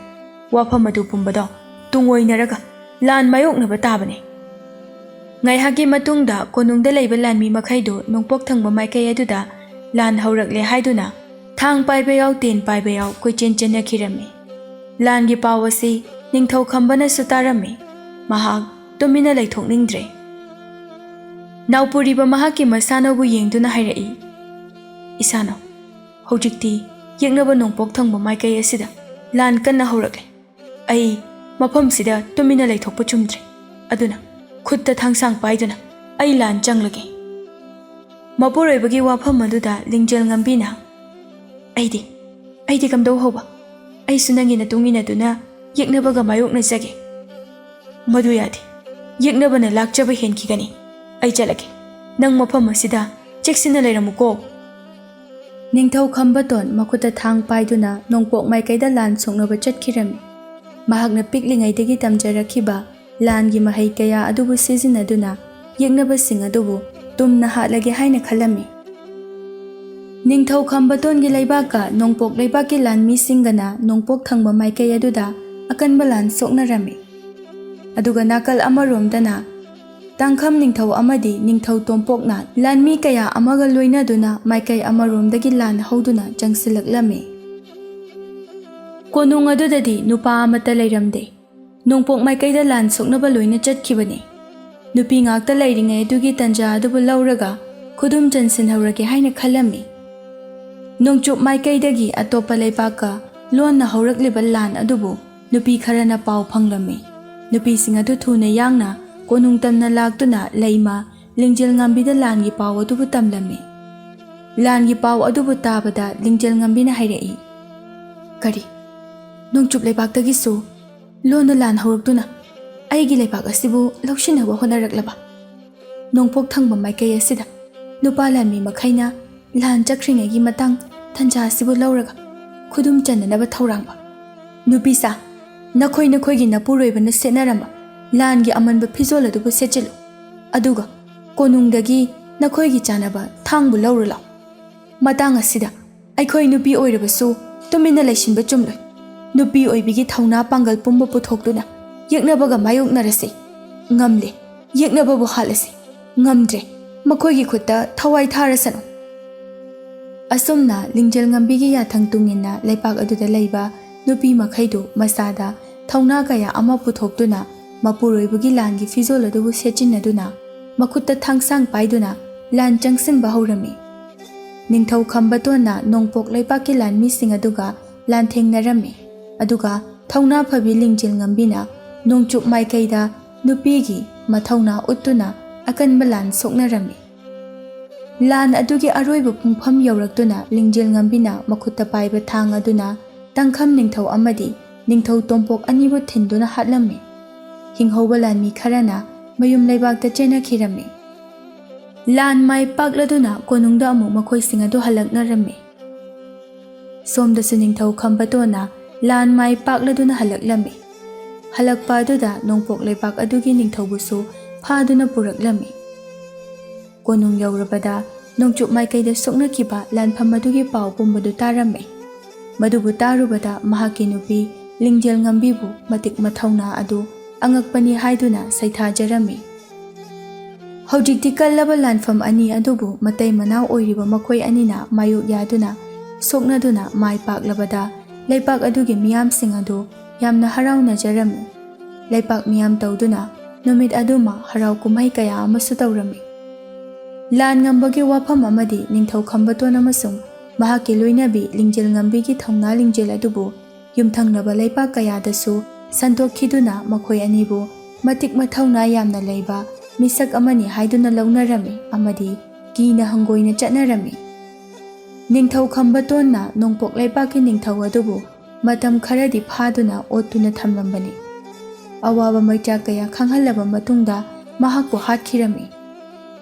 ꯋꯥꯐꯝ ꯑꯗꯨ ꯄꯨꯝꯕꯗꯣ ꯇꯨꯡꯑꯣꯏꯅꯔꯒ ꯂꯥꯟ ꯃꯥꯌꯣꯛꯅꯕ ꯇꯥꯕꯅꯤ꯫ ꯉꯥꯏꯍꯥꯛꯀꯤ ꯃꯇꯨꯡꯗ ꯀꯣꯅꯨꯡꯗ ꯂꯩꯕ ꯂꯥꯟꯃꯤ ꯃꯈꯩꯗꯨ ꯅꯣꯡꯄꯣꯛ ꯊꯪꯕ ꯃꯥꯏꯀꯩ ꯑꯗꯨꯗ ꯂꯥꯟ ꯍꯧꯔꯛꯂꯦ ꯍꯥꯏꯗꯨꯅ ꯊꯥꯡ ꯄꯥꯏꯕ ꯌꯥꯎ ꯇꯦꯟ ꯄꯥꯏꯕ ꯌꯥꯎ ꯀꯣꯏꯆꯦꯟ ꯆꯦꯟꯅꯈꯤꯔꯝꯃꯤ꯫ ꯂꯥꯟꯒꯤ ꯄꯥꯎ ꯑꯁꯤ ꯅꯤꯡꯊꯧ ꯈꯝꯕꯅꯁꯨ ꯇꯥꯔꯝꯃꯤ꯫ ꯃꯍꯥꯛ ꯇꯨꯃꯤꯟꯅ ꯂꯩꯊꯣꯛꯅꯤꯡꯗ꯭ꯔꯦ꯫ ꯅꯥꯎꯄꯨꯔꯤꯕ ꯃꯍꯥꯛꯀꯤ ꯃꯁꯥꯅꯧꯕꯨ ꯌꯦꯡꯗꯨꯅ ꯍꯥꯏꯔꯛꯏ, ꯏꯁꯥꯅꯧ, ꯍꯧꯖꯤꯛꯇꯤ ꯌꯦꯛꯅꯕ ꯅꯣꯡꯄꯣꯛ ꯊꯪꯕ ꯃꯥꯏꯀꯩ ꯑꯁꯤꯗ ꯂꯥꯟ ꯀꯟꯅ ꯍꯧꯔꯛꯂꯦ꯫ ꯑꯩ ꯃꯐꯝꯁꯤꯗ ꯇꯨꯃꯤꯟꯅ ꯂꯩꯊꯣꯛꯄ ꯆꯨꯝꯗ꯭ꯔꯦ꯫ ꯑꯗꯨꯅ ꯈꯨꯠꯇ ꯊꯥꯡꯁꯥꯡ ꯄꯥꯏꯗꯨꯅ ꯑꯩ ꯂꯥꯟ ꯆꯪꯂꯒꯦ꯫ ꯃꯄꯨꯔꯣꯏꯕꯒꯤ ꯋꯥꯐꯝ ꯑꯗꯨꯗ ꯂꯤꯡꯖꯦꯜ ꯉꯝꯕꯤꯅ, ꯑꯩꯗꯤ ꯀꯝꯗꯧ ꯍꯧꯕ? ꯑꯩꯁꯨ ꯅꯪꯒꯤ ꯃꯇꯨꯡ ꯏꯟꯅꯗꯨꯅ ꯌꯦꯛꯅꯕꯒ ꯃꯥꯌꯣꯛꯅꯖꯒꯦ꯫ ꯃꯗꯨ ꯌꯥꯗꯦ꯫ ꯌꯦꯛꯅꯕꯅ ꯂꯥꯛꯆꯕ ꯍꯦꯟꯈꯤꯒꯅꯤ꯫ ꯑꯩ ꯆꯠꯂꯒꯦ꯫ ꯅꯪ ꯃꯐꯝ ꯑꯁꯤꯗ ꯆꯦꯛꯁꯤꯟꯅ ꯂꯩꯔꯝꯃꯨꯀꯣ꯫ ꯅꯤꯡꯊꯧ ꯈꯝꯕꯇꯣꯟ ꯃꯈꯨꯠꯇ ꯊꯥꯡ パꯏꯗꯨꯅ ꯅꯣꯡꯄꯣꯛ ꯃꯥꯏꯀꯩꯗ ꯂꯥꯟ ꯁꯣꯛꯅꯕ ꯆꯠꯈꯤꯔꯝꯃꯤ꯫ ꯃꯍꯥꯛꯅ ꯄꯤꯛꯂꯤꯉꯩꯗꯒꯤ ꯇꯝꯖꯔꯛꯈꯤꯕ ꯂꯥꯟꯒꯤ ꯃꯍꯩ ꯀꯌꯥ ꯑꯗꯨꯕꯨ ꯁꯤꯖꯤꯟꯅꯗꯨꯅ ꯌꯦꯛꯅꯕꯁꯤꯡ ꯑꯗꯨꯕꯨ ꯇꯨꯝꯅ ꯍꯥꯠꯂꯒꯦ ꯍꯥꯏꯅ ꯈꯜꯂꯝꯃꯤ꯫ ꯅꯤꯡꯊꯧ ꯈꯝꯕꯇꯣꯟꯒꯤ ꯂꯩꯕꯥꯛꯀ ꯅꯣꯡꯄꯣꯛ ꯂꯩꯕꯥꯛꯀꯤ ꯂꯥꯟꯃꯤꯁꯤꯡꯒꯅ ꯅꯣꯡꯄꯣꯛ ꯊꯪꯕ ꯃꯥꯏꯀꯩ ꯑꯗꯨꯗ ꯑꯀꯟꯕ ꯂꯥꯟ ꯁꯣꯛꯅꯔꯝꯃꯤ꯫ ꯑꯗꯨꯒ ꯅꯥꯀꯜ ꯑꯃꯔꯣꯝꯗꯅ ꯇꯥꯡꯈꯝ ꯅꯤꯡꯊꯧ ꯑꯃꯗꯤ ꯅꯤꯡꯊꯧ ꯇꯣꯝꯄꯣꯛꯅ ꯂꯥꯟꯃꯤ ꯀꯌꯥ ꯑꯃꯒ ꯂꯣꯏꯅꯗꯨꯅ ꯃꯥꯏꯀꯩ ꯑꯃꯔꯣꯝꯗꯒꯤ ꯂꯥꯟ ꯍꯧꯗꯨꯅ ꯆꯪꯁꯤꯜꯂꯛꯂꯝꯃꯤ꯫ ꯀꯣꯅꯨꯡ ꯑꯗꯨꯗꯗꯤ ꯅꯨꯄꯥ ꯑꯃꯠꯇ ꯂꯩꯔꯝꯗꯦ꯫ ꯅꯣꯡꯄꯣꯛ ꯃꯥꯏꯀꯩꯗ ꯂꯥꯟ ꯁꯣꯛꯅꯕ ꯂꯣꯏꯅ ꯆꯠꯈꯤꯕꯅꯤ꯫ ꯅꯨꯄꯤ ꯉꯥꯛꯇ ꯂꯩꯔꯤꯉꯩ ꯑꯗꯨꯒꯤ ꯇꯟꯖꯥ ꯑꯗꯨꯕꯨ ꯂꯧꯔꯒ ꯈꯨꯗꯨꯝ ꯆꯟꯁꯤꯟꯍꯧꯔꯒꯦ ꯍꯥꯏꯅ ꯈꯜꯂꯝꯃꯤ꯫ ꯅꯣꯡꯆꯨꯞ ꯃꯥꯏꯀꯩꯗꯒꯤ ꯑꯇꯣꯞꯄ ꯂꯩꯕꯥꯛꯀ ꯂꯣꯟꯅ ꯍꯧꯔꯛꯂꯤꯕ ꯂꯥꯟ ꯑꯗꯨꯕꯨ ꯅꯨꯄꯤ ꯈꯔꯅ ꯄꯥꯎ ꯐꯪꯂꯝꯃꯤ꯫ ꯅꯨꯄꯤꯁꯤꯡ ꯑꯗꯨ ꯊꯨꯅ ꯌꯥꯡꯅ ꯀꯣꯅꯨꯡ ꯇꯝꯅ ꯂꯥꯛꯇꯨꯅ ꯂꯩꯃ ꯂꯤꯡꯖꯦꯜ ꯉꯝꯕꯤꯗ ꯂꯥꯟꯒꯤ ꯄꯥꯎ ꯑꯗꯨꯕꯨ ꯇꯝꯂꯝꯃꯤ꯫ ꯂꯥꯟꯒꯤ ꯄꯥꯎ ꯑꯗꯨꯕꯨ ꯇꯥꯕꯗ ꯂꯤꯡꯖꯦꯜ ꯉꯝꯕꯤꯅ ꯍꯥꯏꯔꯛꯏ, ꯀꯔꯤ? ꯅꯣꯡꯆꯨꯞ ꯂꯩꯕꯥꯛꯇꯒꯤꯁꯨ ꯂꯣꯟꯅ ꯂꯥꯟ ꯍꯧꯔꯛꯇꯨꯅ ꯑꯩꯒꯤ ꯂꯩꯕꯥꯛ ꯑꯁꯤꯕꯨ ꯂꯧꯁꯤꯟꯅꯕ ꯍꯣꯠꯅꯔꯛꯂꯕ? ꯅꯣꯡꯄꯣꯛ ꯊꯪꯕ ꯃꯥꯏꯀꯩ ꯑꯁꯤꯗ ꯅꯨꯄꯥ ꯂꯥꯟꯃꯤ ꯃꯈꯩꯅ ꯂꯥꯟ ꯆꯠꯈ꯭ꯔꯤꯉꯩꯒꯤ ꯃꯇꯥꯡ ꯇꯟꯖꯥ ꯑꯁꯤꯕꯨ ꯂꯧꯔꯒ ꯈꯨꯗꯨꯝ ꯆꯟꯅꯅꯕ ꯊꯧꯔꯥꯡꯕ? ꯅꯨꯄꯤꯁꯥ, ꯅꯈꯣꯏꯒꯤ ꯅꯄꯨꯔꯣꯏꯕꯅ ꯁꯦꯠꯅꯔꯝꯕ ꯂꯥꯟꯒꯤ ꯑꯃꯟꯕ ꯐꯤꯖꯣꯜ ꯑꯗꯨꯕꯨ ꯁꯦꯠꯆꯤꯜꯂꯨ꯫ ꯑꯗꯨꯒ ꯀꯣꯅꯨꯡꯗꯒꯤ ꯅꯈꯣꯏꯒꯤ ꯆꯥꯅꯕ ꯊꯥꯡꯕꯨ ꯂꯧꯔꯨ ꯂꯥꯎ꯫ ꯃꯇꯥꯡ ꯑꯁꯤꯗ ꯑꯩꯈꯣꯏ ꯅꯨꯄꯤ ꯑꯣꯏꯔꯕꯁꯨ ꯇꯨꯃꯤꯟꯅ ꯂꯩꯁꯤꯟꯕ ꯆꯨꯝꯂꯣꯏ꯫ ꯅꯨꯄꯤ ꯑꯣꯏꯕꯤꯒꯤ ꯊꯧꯅꯥ ꯄꯥꯡꯒꯜ ꯄꯨꯝꯕ ꯄꯨꯊꯣꯛꯇꯨꯅ ꯌꯦꯛꯅꯕꯒ ꯃꯥꯌꯣꯛꯅꯔꯁꯤ꯫ ꯉꯝꯂꯦ, ꯌꯦꯛꯅꯕꯕꯨ ꯍꯥꯠꯂꯁꯤ꯫ ꯉꯝꯗ꯭ꯔꯦ, ꯃꯈꯣꯏꯒꯤ ꯈꯨꯠꯇ ꯊꯋꯥꯏ ꯊꯥꯔꯁꯅꯨ꯫ ꯑꯁꯨꯝꯅ ꯂꯤꯡꯖꯦꯜ ꯉꯝꯕꯤꯒꯤ ꯌꯥꯊꯪ ꯇꯨꯡꯏꯟꯅ ꯂꯩꯄꯥꯛ ꯑꯗꯨꯗ ꯂꯩꯕ ꯅꯨꯄꯤ ꯃꯈꯩꯗꯨ ꯃꯁꯥꯗ ꯊꯧꯅꯥ ꯀꯌꯥ ꯑꯃ ꯄꯨꯊꯣꯛꯇꯨꯅ ꯃꯄꯨꯔꯣꯏꯕꯒꯤ ꯂꯥꯟꯒꯤ ꯐꯤꯖꯣꯜ ꯑꯗꯨꯕꯨ ꯁꯦꯠꯆꯤꯟꯅꯗꯨꯅ ꯃꯈꯨꯠꯇ ꯊꯥꯡꯁꯥꯡ ꯄꯥꯏꯗꯨꯅ ꯂꯥꯟ ꯆꯪꯁꯤꯟꯕ ꯍꯧꯔꯝꯃꯤ꯫ ꯅꯤꯡꯊꯧ ꯈꯝꯕꯇꯣꯟꯅ ꯅꯣꯡꯄꯣꯛ ꯂꯩꯕꯥꯛꯀꯤ ꯂꯥꯟꯃꯤꯁꯤꯡ ꯑꯗꯨꯒ ꯂꯥꯟꯊꯦꯡꯅꯔꯝꯃꯤ꯫ ꯑꯗꯨꯒ ꯊꯧꯅꯥ ꯐꯕꯤ ꯂꯤꯡꯖꯦꯜ ꯉꯝꯕꯤꯅ ꯅꯣꯡꯆꯨꯞ ꯃꯥꯏꯀꯩꯗ ꯅꯨꯄꯤꯒꯤ ꯃꯊꯧꯅꯥ ꯎꯠꯇꯨꯅ ꯑꯀꯟꯕ ꯂꯥꯟ ꯁꯣꯛꯅꯔꯝꯃꯤ꯫ ꯂꯥꯟ ꯑꯗꯨꯒꯤ ꯑꯔꯣꯏꯕ ꯄꯨꯡꯐꯝ ꯌꯧꯔꯛꯇꯨꯅ ꯂꯤꯡꯖꯦꯜ ꯉꯝꯕꯤꯅ ꯃꯈꯨꯠꯇ ꯄꯥꯏꯕ ꯊꯥꯡ ꯑꯗꯨꯅ ꯇꯥꯡꯈꯝ ꯅꯤꯡꯊꯧ ꯑꯃꯗꯤ ꯅꯤꯡꯊꯧ ꯇꯣꯝꯄꯣꯛ ꯑꯅꯤꯕꯨ ꯊꯤꯟꯗꯨꯅ ꯍꯥꯠꯂꯝꯃꯤ꯫ ꯍꯤꯡꯍꯧꯕ ꯂꯥꯟꯃꯤ ꯈꯔꯅ ꯃꯌꯨꯝ ꯂꯩꯕꯥꯛꯇ ꯆꯦꯟꯅꯈꯤꯔꯝꯃꯤ꯫ ꯂꯥꯟ ꯃꯥꯏ ꯄꯥꯛꯂꯗꯨꯅ ꯀꯣꯅꯨꯡꯗ ꯑꯃꯨꯛ ꯃꯈꯣꯏꯁꯤꯡ ꯑꯗꯨ ꯍꯜꯂꯛꯅꯔꯝꯃꯤ꯫ ꯁꯣꯝꯗꯁꯨ ꯅꯤꯡꯊꯧ ꯈꯝꯕꯇꯣꯟꯅ ꯂꯥꯟ ꯃꯥꯏ ꯄꯥꯛꯂꯗꯨꯅ ꯍꯜꯂꯛꯂꯝꯃꯤ꯫ ꯍꯜꯂꯛꯄ ꯑꯗꯨꯗ ꯅꯣꯡꯄꯣꯛ ꯂꯩꯕꯥꯛ ꯑꯗꯨꯒꯤ ꯅꯤꯡꯊꯧꯕꯨꯁꯨ ꯐꯥꯗꯨꯅ ꯄꯨꯔꯛꯂꯝꯃꯤ꯫ ꯀꯣꯅꯨꯡ ꯌꯧꯔꯕꯗ ꯅꯣꯡꯆꯨꯞ ꯃꯥꯏꯀꯩꯗ ꯁꯣꯛꯅꯈꯤꯕ ꯂꯥꯟꯐꯝ ꯑꯗꯨꯒꯤ ꯄꯥꯎ ꯄꯨꯝꯕꯗꯨ ꯇꯥꯔꯝꯃꯤ꯫ ꯃꯗꯨꯕꯨ ꯇꯥꯔꯨꯕꯗ ꯃꯍꯥꯛꯀꯤ ꯅꯨꯄꯤ ꯂꯤꯡꯖꯦꯜ ꯉꯝꯕꯤꯕꯨ ꯃꯇꯤꯛ ꯃꯊꯧꯅꯥ ꯑꯗꯨ ꯑꯉꯛꯄꯅꯤ ꯍꯥꯏꯗꯨꯅ ꯁꯩꯊꯥꯖꯔꯝꯃꯤ꯫ ꯍꯧꯖꯤꯛꯇꯤ ꯀꯜꯂꯕ ꯂꯥꯟꯐꯝ ꯑꯅꯤ ꯑꯗꯨꯕꯨ ꯃꯇꯩ ꯃꯅꯥꯎ ꯑꯣꯏꯔꯤꯕ ꯃꯈꯣꯏ ꯑꯅꯤꯅ ꯃꯥꯌꯣꯛ ꯌꯥꯗꯨꯅ ꯁꯣꯛꯅꯗꯨꯅ ꯃꯥꯏ ꯄꯥꯛꯂꯕꯗ ꯂꯩꯄꯥꯛ ꯑꯗꯨꯒꯤ ꯃꯤꯌꯥꯝꯁꯤꯡ ꯑꯗꯨ ꯌꯥꯝꯅ ꯍꯔꯥꯎꯅꯖꯔꯝꯃꯤ꯫ ꯂꯩꯄꯥꯛ ꯃꯤꯌꯥꯝ ꯇꯧꯗꯨꯅ ꯅꯨꯃꯤꯠ ꯑꯗꯨꯃ ꯍꯔꯥꯎ ꯀꯨꯝꯍꯩ ꯀꯌꯥ ꯑꯃꯁꯨ ꯇꯧꯔꯝꯃꯤ꯫ ꯂꯥꯟ ꯉꯝꯕꯒꯤ ꯋꯥꯐꯝ ꯑꯃꯗꯤ ꯅꯤꯡꯊꯧ ꯈꯝꯕꯇꯣꯟ ꯑꯃꯁꯨꯡ ꯃꯍꯥꯛꯀꯤ ꯂꯣꯏꯅꯕꯤ ꯂꯤꯡꯖꯦꯜ ꯉꯝꯕꯤꯒꯤ ꯊꯧꯅꯥ ꯂꯤꯡꯖꯦꯜ ꯑꯗꯨꯕꯨ ꯌꯨꯝꯊꯪꯅꯕ ꯂꯩꯄꯥꯛ ꯀꯌꯥꯗꯁꯨ ꯁꯟꯗꯣꯛꯈꯤꯗꯨꯅ ꯃꯈꯣꯏ ꯑꯅꯤꯕꯨ ꯃꯇꯤꯛ ꯃꯊꯧꯅꯥ ꯌꯥꯝꯅ ꯂꯩꯕ ꯃꯤꯁꯛ ꯑꯃꯅꯤ ꯍꯥꯏꯗꯨꯅ ꯂꯧꯅꯔꯝꯃꯤ ꯑꯃꯗꯤ ꯀꯤꯅ ꯍꯪꯒꯣꯏꯅ ꯆꯠꯅꯔꯝꯃꯤ꯫ ꯅꯤꯡꯊꯧ ꯈꯝꯕꯇꯣꯟꯅ ꯅꯣꯡꯄꯣꯛ ꯂꯩꯕꯥꯛꯀꯤ ꯅꯤꯡꯊꯧ ꯑꯗꯨꯕꯨ ꯃꯇꯝ ꯈꯔꯗꯤ ꯐꯥꯗꯨꯅ ꯑꯣꯠꯇꯨꯅ ꯊꯝꯂꯝꯕꯅꯤ꯫ ꯑꯋꯥꯕ ꯃꯩꯆꯥꯛ ꯀꯌꯥ ꯈꯪꯍꯜꯂꯕ ꯃꯇꯨꯡꯗ ꯃꯍꯥꯛꯄꯨ ꯍꯥꯠꯈꯤꯔꯝꯃꯤ꯫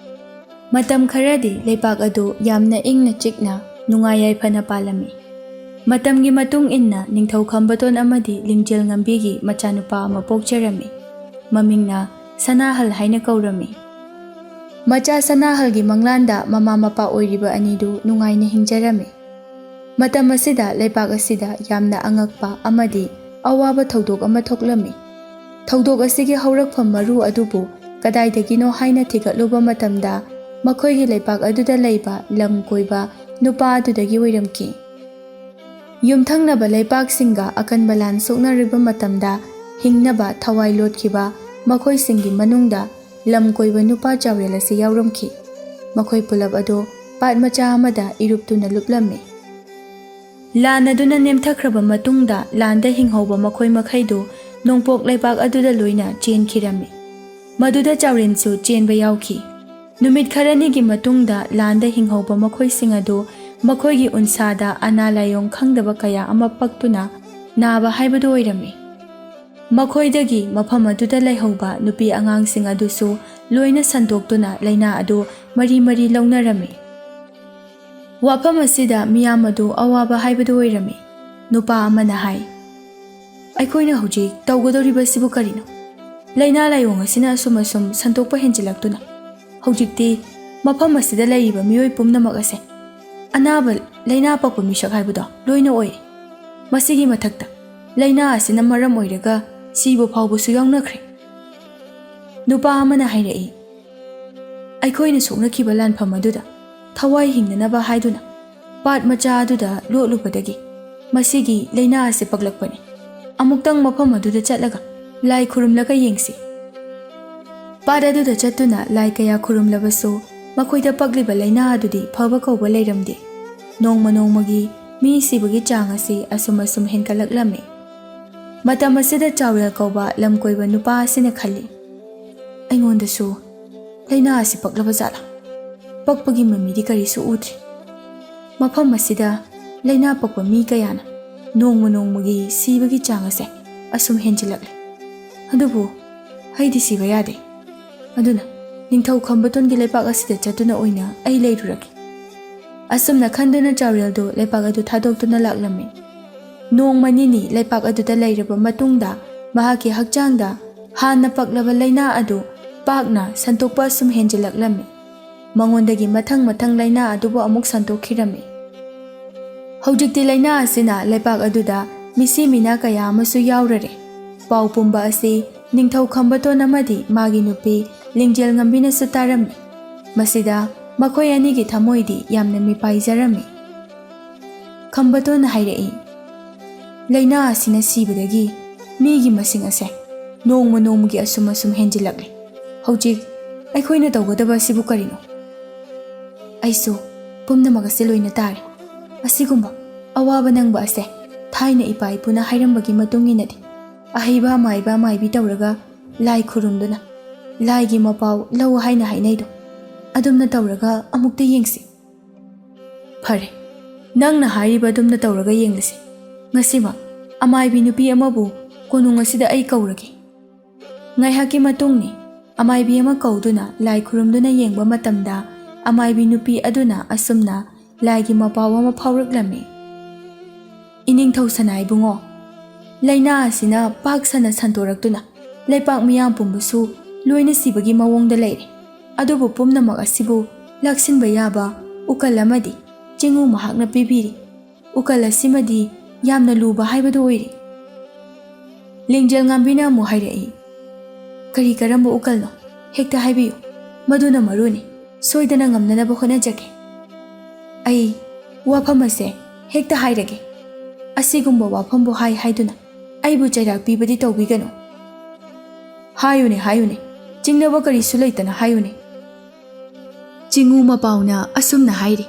ꯃꯇꯝ ꯈꯔꯗꯤ ꯂꯩꯄꯥꯛ ꯑꯗꯨ ꯌꯥꯝꯅ ꯏꯪꯅ ꯆꯤꯛꯅ ꯅꯨꯡꯉꯥꯏ ꯌꯥꯏꯐꯅ ꯄꯥꯜꯂꯝꯃꯤ꯫ ꯃꯇꯝꯒꯤ ꯃꯇꯨꯡ ꯏꯟꯅ ꯅꯤꯡꯊꯧ ꯈꯝꯕꯊꯣꯟ ꯑꯃꯗꯤ ꯂꯤꯡꯖꯦꯜ ꯉꯝꯕꯤꯒꯤ ꯃꯆꯥꯅꯨꯄꯥ ꯑꯃ ꯄꯣꯛꯆꯔꯝꯃꯤ꯫ ꯃꯃꯤꯡꯅ ꯁꯅꯥꯍꯜ ꯍꯥꯏꯅ ꯀꯧꯔꯝꯃꯤ꯫ ꯃꯆꯥ ꯁꯅꯥꯍꯜꯒꯤ ꯃꯪꯂꯥꯟꯗ ꯃꯃꯥ ꯃꯄꯥ ꯑꯣꯏꯔꯤꯕ ꯑꯅꯤꯗꯨ ꯅꯨꯡꯉꯥꯏꯅ ꯍꯤꯡꯖꯔꯝꯃꯤ꯫ ꯃꯇꯝ ꯑꯁꯤꯗ ꯂꯩꯄꯥꯛ ꯑꯁꯤꯗ ꯌꯥꯝꯅ ꯑꯉꯛꯄ ꯑꯃꯗꯤ ꯑꯋꯥꯕ ꯊꯧꯗꯣꯛ ꯑꯃ ꯊꯣꯛꯂꯝꯃꯤ꯫ ꯊꯧꯗꯣꯛ ꯑꯁꯤꯒꯤ ꯍꯧꯔꯛꯐꯝ ꯃꯔꯨ ꯑꯗꯨꯕꯨ ꯀꯗꯥꯏꯗꯒꯤꯅꯣ ꯍꯥꯏꯅ ꯊꯤꯒꯠꯂꯨꯕ ꯃꯇꯝꯗ ꯃꯈꯣꯏꯒꯤ ꯂꯩꯄꯥꯛ ꯑꯗꯨꯗ ꯂꯩꯕ ꯂꯝ ꯀꯣꯏꯕ ꯅꯨꯄꯥ ꯑꯗꯨꯗꯒꯤ ꯑꯣꯏꯔꯝꯈꯤ꯫ ꯌꯨꯝꯊꯪꯅꯕ ꯂꯩꯄꯥꯛꯁꯤꯡꯒ ꯑꯀꯟꯕ ꯂꯥꯟ ꯁꯣꯛꯅꯔꯤꯕ ꯃꯇꯝꯗ ꯍꯤꯡꯅꯕ ꯊꯋꯥꯏ ꯂꯣꯠꯈꯤꯕ ꯃꯈꯣꯏꯁꯤꯡꯒꯤ ꯃꯅꯨꯡꯗ ꯂꯝ ꯀꯣꯏꯕ ꯅꯨꯄꯥ ꯆꯥꯎꯔꯦꯜ ꯑꯁꯤ ꯌꯥꯎꯔꯝꯈꯤ꯫ ꯃꯈꯣꯏ ꯄꯨꯂꯞ ꯑꯗꯨ ꯄꯥꯠ ꯃꯆꯥ ꯑꯃꯗ ꯏꯔꯨꯞꯇꯨꯅ ꯂꯨꯞꯂꯝꯃꯤ꯫ ꯂꯥꯟ ꯑꯗꯨꯅ ꯅꯦꯝꯊꯈ꯭ꯔꯕ ꯃꯇꯨꯡꯗ ꯂꯥꯟꯗ ꯍꯤꯡꯍꯧꯕ ꯃꯈꯣꯏ ꯃꯈꯩꯗꯨ ꯅꯣꯡꯄꯣꯛ ꯂꯩꯄꯥꯛ ꯑꯗꯨꯗ ꯂꯣꯏꯅ ꯆꯦꯟꯈꯤꯔꯝꯃꯤ꯫ ꯃꯗꯨꯗ ꯆꯥꯎꯔꯦꯟꯁꯨ ꯆꯦꯟꯕ ꯌꯥꯎꯈꯤ꯫ ꯅꯨꯃꯤꯠ ꯈꯔꯅꯤꯒꯤ ꯃꯇꯨꯡꯗ ꯂꯥꯟꯗ ꯍꯤꯡꯍꯧꯕ ꯃꯈꯣꯏꯁꯤꯡ ꯑꯗꯨ ꯃꯈꯣꯏꯒꯤ ꯎꯟꯁꯥꯗ ꯑꯅꯥ ꯂꯥꯏꯑꯣꯡ ꯈꯪꯗꯕ ꯀꯌꯥ ꯑꯃ ꯄꯛꯇꯨꯅ ꯅꯥꯕ ꯍꯥꯏꯕꯗꯨ ꯑꯣꯏꯔꯝꯃꯤ꯫ ꯃꯈꯣꯏꯗꯒꯤ ꯃꯐꯝ ꯑꯗꯨꯗ ꯂꯩꯍꯧꯕ ꯅꯨꯄꯤ ꯑꯉꯥꯡꯁꯤꯡ ꯑꯗꯨꯁꯨ ꯂꯣꯏꯅ ꯁꯟꯗꯣꯛꯇꯨꯅ ꯂꯩꯅꯥ ꯑꯗꯨ ꯃꯔꯤ ꯃꯔꯤ ꯂꯧꯅꯔꯝꯃꯤ꯫ ꯋꯥꯐꯝ ꯑꯁꯤꯗ ꯃꯤꯌꯥꯝ ꯑꯗꯨ ꯑꯋꯥꯕ ꯍꯥꯏꯕꯗꯨ ꯑꯣꯏꯔꯝꯃꯤ꯫ ꯅꯨꯄꯥ ꯑꯃꯅ ꯍꯥꯏ, "ꯑꯩꯈꯣꯏꯅ ꯍꯧꯖꯤꯛ ꯇꯧꯒꯗꯧꯔꯤꯕꯁꯤꯕꯨ ꯀꯔꯤꯅꯣ? ꯂꯩꯅꯥ ꯂꯥꯏꯑꯣꯡ ꯑꯁꯤꯅ ꯑꯁꯨꯝ ꯁꯟꯗꯣꯛꯄ ꯍꯦꯟꯖꯤꯜꯂꯛꯇꯨꯅ ꯍꯧꯖꯤꯛꯇꯤ ꯃꯐꯝ ꯑꯁꯤꯗ ꯂꯩꯔꯤꯕ ꯃꯤꯑꯣꯏ ꯄꯨꯝꯅꯃꯛ ꯑꯁꯦ ꯑꯅꯥꯕ ꯂꯩꯅꯥ ꯄꯛꯄ ꯃꯤꯁꯛ ꯍꯥꯏꯕꯗꯣ ꯂꯣꯏꯅ ꯑꯣꯏꯔꯦ꯫ ꯃꯁꯤꯒꯤ ꯃꯊꯛꯇ ꯂꯩꯅꯥ ꯑꯁꯤꯅ ꯃꯔꯝ ꯑꯣꯏꯔꯒ ꯁꯤꯕ ꯐꯥꯎꯕꯁꯨ ꯌꯥꯎꯅꯈ꯭ꯔꯦ"꯫ ꯅꯨꯄꯥ ꯑꯃꯅ ꯍꯥꯏꯔꯛꯏ, "ꯑꯩꯈꯣꯏꯅ ꯁꯣꯛꯅꯈꯤꯕ ꯂꯥꯟꯐꯝ ꯑꯗꯨꯗ ꯊꯋꯥꯏ ꯍꯤꯡꯅꯅꯕ ꯍꯥꯏꯗꯨꯅ ꯄꯥꯠ ꯃꯆꯥ ꯑꯗꯨꯗ ꯂꯣꯠꯂꯨꯕꯗꯒꯤ ꯃꯁꯤꯒꯤ ꯂꯩꯅꯥ ꯑꯁꯤ ꯄꯛꯂꯛꯄꯅꯤ꯫ ꯑꯃꯨꯛꯇꯪ ꯃꯐꯝ ꯑꯗꯨꯗ ꯆꯠꯂꯒ ꯂꯥꯏ ꯈꯨꯔꯨꯝꯂꯒ ꯌꯦꯡꯁꯤ"꯫ ꯄꯥꯠ ꯑꯗꯨꯗ ꯆꯠꯇꯨꯅ ꯂꯥꯏ ꯀꯌꯥ ꯈꯨꯔꯨꯝꯂꯕꯁꯨ ꯃꯈꯣꯏꯗ ꯄꯛꯂꯤꯕ ꯂꯩꯅꯥ ꯑꯗꯨꯗꯤ ꯐꯕ ꯀꯧꯕ ꯂꯩꯔꯝꯗꯦ꯫ ꯅꯣꯡꯃ ꯅꯣꯡꯃꯒꯤ ꯃꯤ ꯁꯤꯕꯒꯤ ꯆꯥꯡ ꯑꯁꯤ ꯑꯁꯨꯝ ꯍꯦꯟꯒꯠꯂꯛꯂꯝꯃꯤ꯫ ꯃꯇꯝ ꯑꯁꯤꯗ ꯆꯥꯎꯔꯦꯜ ꯀꯧꯕ ꯂꯝꯀꯣꯏꯕ ꯅꯨꯄꯥ ꯑꯁꯤꯅ ꯈꯜꯂꯤ, "ꯑꯩꯉꯣꯟꯗꯁꯨ ꯂꯩꯅꯥ ꯑꯁꯤ ꯄꯛꯂꯕ ꯖꯥꯠꯂꯥ? ꯄꯛꯄꯒꯤ ꯃꯃꯤꯗꯤ ꯀꯔꯤꯁꯨ ꯎꯗ꯭ꯔꯤ꯫ ꯃꯐꯝ ꯑꯁꯤꯗ ꯂꯩꯅꯥ ꯄꯛꯄ ꯃꯤ ꯀꯌꯥꯅ ꯅꯣꯡꯃ ꯅꯣꯡꯃꯒꯤ ꯁꯤꯕꯒꯤ ꯆꯥꯡ ꯑꯁꯦ ꯑꯁꯨꯝ ꯍꯦꯟꯖꯤꯜꯂꯛꯂꯦ꯫ ꯑꯗꯨꯕꯨ ꯑꯩꯗꯤ ꯁꯤꯕ ꯌꯥꯗꯦ꯫ ꯑꯗꯨꯅ ꯅꯤꯡꯊꯧ ꯈꯝꯕꯊꯣꯟꯒꯤ ꯂꯩꯄꯥꯛ ꯑꯁꯤꯗ ꯆꯠꯇꯨꯅ ꯑꯣꯏꯅ ꯑꯩ ꯂꯩꯔꯨꯔꯒꯦ"꯫ ꯑꯁꯨꯝꯅ ꯈꯟꯗꯨꯅ ꯆꯥꯎꯔꯦꯜꯗꯨ ꯂꯩꯄꯥꯛ ꯑꯗꯨ ꯊꯥꯗꯣꯛꯇꯨꯅ ꯂꯥꯛꯂꯝꯃꯤ꯫ ꯅꯣꯡꯃ ꯅꯤꯅꯤ ꯂꯩꯄꯥꯛ ꯑꯗꯨꯗ ꯂꯩꯔꯕ ꯃꯇꯨꯡꯗ ꯃꯍꯥꯛꯀꯤ ꯍꯛꯆꯥꯡꯗ ꯍꯥꯟꯅ ꯄꯛꯂꯕ ꯂꯩꯅꯥ ꯑꯗꯨ ꯄꯥꯛꯅ ꯁꯟꯇꯣꯛꯄ ꯑꯁꯨꯝ ꯍꯦꯟꯖꯤꯜꯂꯛꯂꯝꯃꯤ꯫ ꯃꯉꯣꯟꯗꯒꯤ ꯃꯊꯪ ꯂꯩꯅꯥ ꯑꯗꯨꯕꯨ ꯑꯃꯨꯛ ꯁꯟꯇꯣꯛꯈꯤꯔꯝꯃꯤ꯫ ꯍꯧꯖꯤꯛꯇꯤ ꯂꯩꯅꯥ ꯑꯁꯤꯅ ꯂꯩꯄꯥꯛ ꯑꯗꯨꯗ ꯃꯤꯁꯤ ꯃꯤꯅꯥ ꯀꯌꯥ ꯑꯃꯁꯨ ꯌꯥꯎꯔꯔꯦ꯫ ꯄꯥꯎ ꯄꯨꯝꯕ ꯑꯁꯤ ꯅꯤꯡꯊꯧ ꯈꯝꯕꯊꯣꯟ ꯑꯃꯗꯤ ꯃꯥꯒꯤ ꯅꯨꯄꯤ ꯂꯤꯡꯖꯦꯜ ꯉꯝꯕꯤꯅꯁꯨ ꯇꯥꯔꯝꯃꯤ꯫ ꯃꯁꯤꯗ ꯃꯈꯣꯏ ꯑꯅꯤꯒꯤ ꯊꯃꯣꯏꯗꯤ ꯌꯥꯝꯅ ꯃꯤꯄꯥꯏꯖꯔꯝꯃꯤ꯫ ꯈꯝꯕꯊꯣꯟꯅ ꯍꯥꯏꯔꯛꯏ, "ꯂꯩꯅꯥ ꯑꯁꯤꯅ ꯁꯤꯕꯗꯒꯤ ꯃꯤꯒꯤ ꯃꯁꯤꯡ ꯑꯁꯦ ꯅꯣꯡꯃ ꯅꯣꯡꯃꯒꯤ ꯑꯁꯨꯝ ꯍꯦꯟꯖꯤꯜꯂꯛꯂꯦ꯫ ꯍꯧꯖꯤꯛ ꯑꯩꯈꯣꯏꯅ ꯇꯧꯒꯗꯕ ꯑꯁꯤꯕꯨ ꯀꯔꯤꯅꯣ? ꯑꯩꯁꯨ ꯄꯨꯝꯅꯃꯛ ꯑꯁꯤ ꯂꯣꯏꯅ ꯇꯥꯔꯦ꯫ ꯑꯁꯤꯒꯨꯝꯕ ꯑꯋꯥꯕ ꯅꯪꯕ ꯑꯁꯦ ꯊꯥꯏꯅ ꯏꯄꯥ ꯏꯄꯨꯅ ꯍꯥꯏꯔꯝꯕꯒꯤ ꯃꯇꯨꯡ ꯏꯟꯅꯗꯤ ꯑꯍꯩꯕ ꯑꯃꯥꯏꯕ ꯃꯥꯏꯕꯤ ꯇꯧꯔꯒ ꯂꯥꯏ ꯈꯨꯔꯨꯝꯗꯨꯅ ꯂꯥꯏꯒꯤ ꯃꯄꯥꯎ ꯂꯧ ꯍꯥꯏꯅ ꯍꯥꯏꯅꯩꯗꯣ, ꯑꯗꯨꯝꯅ ꯇꯧꯔꯒ ꯑꯃꯨꯛꯇ ꯌꯦꯡꯁꯤ"꯫ "ꯐꯔꯦ, ꯅꯪꯅ ꯍꯥꯏꯔꯤꯕ ꯑꯗꯨꯝꯅ ꯇꯧꯔꯒ ꯌꯦꯡꯂꯁꯤ꯫ ꯉꯁꯤꯃꯛ ꯑꯃꯥꯏꯕꯤ ꯅꯨꯄꯤ ꯑꯃꯕꯨ ꯀꯣꯅꯨꯡ ꯑꯁꯤꯗ ꯑꯩ ꯀꯧꯔꯒꯦ"꯫ ꯉꯥꯏꯍꯥꯛꯀꯤ ꯃꯇꯨꯡꯅꯤ ꯑꯃꯥꯏꯕꯤ ꯑꯃ ꯀꯧꯗꯨꯅ ꯂꯥꯏ ꯈꯨꯔꯨꯝꯗꯨꯅ ꯌꯦꯡꯕ ꯃꯇꯝꯗ ꯑꯃꯥꯏꯕꯤ ꯅꯨꯄꯤ ꯑꯗꯨꯅ ꯑꯁꯨꯝꯅ ꯂꯥꯏꯒꯤ ꯃꯄꯥꯎ ꯑꯃ ꯐꯥꯎꯔꯛꯂꯝꯃꯤ꯫ "ꯏꯅꯤꯡꯊꯧ ꯁꯅꯥ ꯏꯕꯨꯡꯉꯣ, ꯂꯩꯅꯥ ꯑꯁꯤꯅ ꯄꯥꯛ ꯁꯟꯅ ꯁꯟꯗꯣꯔꯛꯇꯨꯅ ꯂꯩꯄꯥꯛ ꯃꯤꯌꯥꯝ ꯄꯨꯝꯕꯁꯨ ꯂꯣꯏꯅ ꯁꯤꯕꯒꯤ ꯃꯑꯣꯡꯗ ꯂꯩꯔꯦ꯫ ꯑꯗꯨꯕꯨ ꯄꯨꯝꯅꯃꯛ ꯑꯁꯤꯕꯨ ꯂꯥꯛꯁꯤꯟꯕ ꯌꯥꯕ ꯎꯀꯜ ꯑꯃꯗꯤ ꯆꯤꯡꯉꯨ ꯃꯍꯥꯛꯅ ꯄꯤꯕꯤꯔꯤ꯫ ꯎꯀꯜ ꯑꯁꯤꯃꯗꯤ ꯌꯥꯝꯅ ꯂꯨꯕ ꯍꯥꯏꯕꯗꯨ ꯑꯣꯏꯔꯤ"꯫ ꯂꯤꯡꯖꯦꯜ ꯉꯝꯕꯤꯅ ꯑꯃꯨꯛ ꯍꯥꯏꯔꯛꯏ, "ꯀꯔꯤ ꯀꯔꯝꯕ ꯎꯀꯜꯅꯣ? ꯍꯦꯛꯇ ꯍꯥꯏꯕꯤꯌꯨ, ꯃꯗꯨꯅ ꯃꯔꯨꯅꯤ꯫ ꯁꯣꯏꯗꯅ ꯉꯝꯅꯅꯕ ꯍꯣꯠꯅꯖꯒꯦ"꯫ "ꯑꯩ ꯋꯥꯐꯝ ꯑꯁꯦ ꯍꯦꯛꯇ ꯍꯥꯏꯔꯒꯦ꯫ ꯑꯁꯤꯒꯨꯝꯕ ꯋꯥꯐꯝꯕꯨ ꯍꯥꯏꯗꯨꯅ ꯑꯩꯕꯨ ꯆꯩꯔꯥꯛ ꯄꯤꯕꯗꯤ ꯇꯧꯕꯤꯒꯅꯨ". "ꯍꯥꯏꯌꯨꯅꯦ, ꯆꯤꯡꯅꯕ ꯀꯔꯤꯁꯨ ꯂꯩꯇꯅ ꯍꯥꯏꯌꯨꯅꯦ"꯫ ꯆꯤꯡꯉꯨ ꯃꯄꯥꯎꯅ ꯑꯁꯨꯝꯅ ꯍꯥꯏꯔꯤ,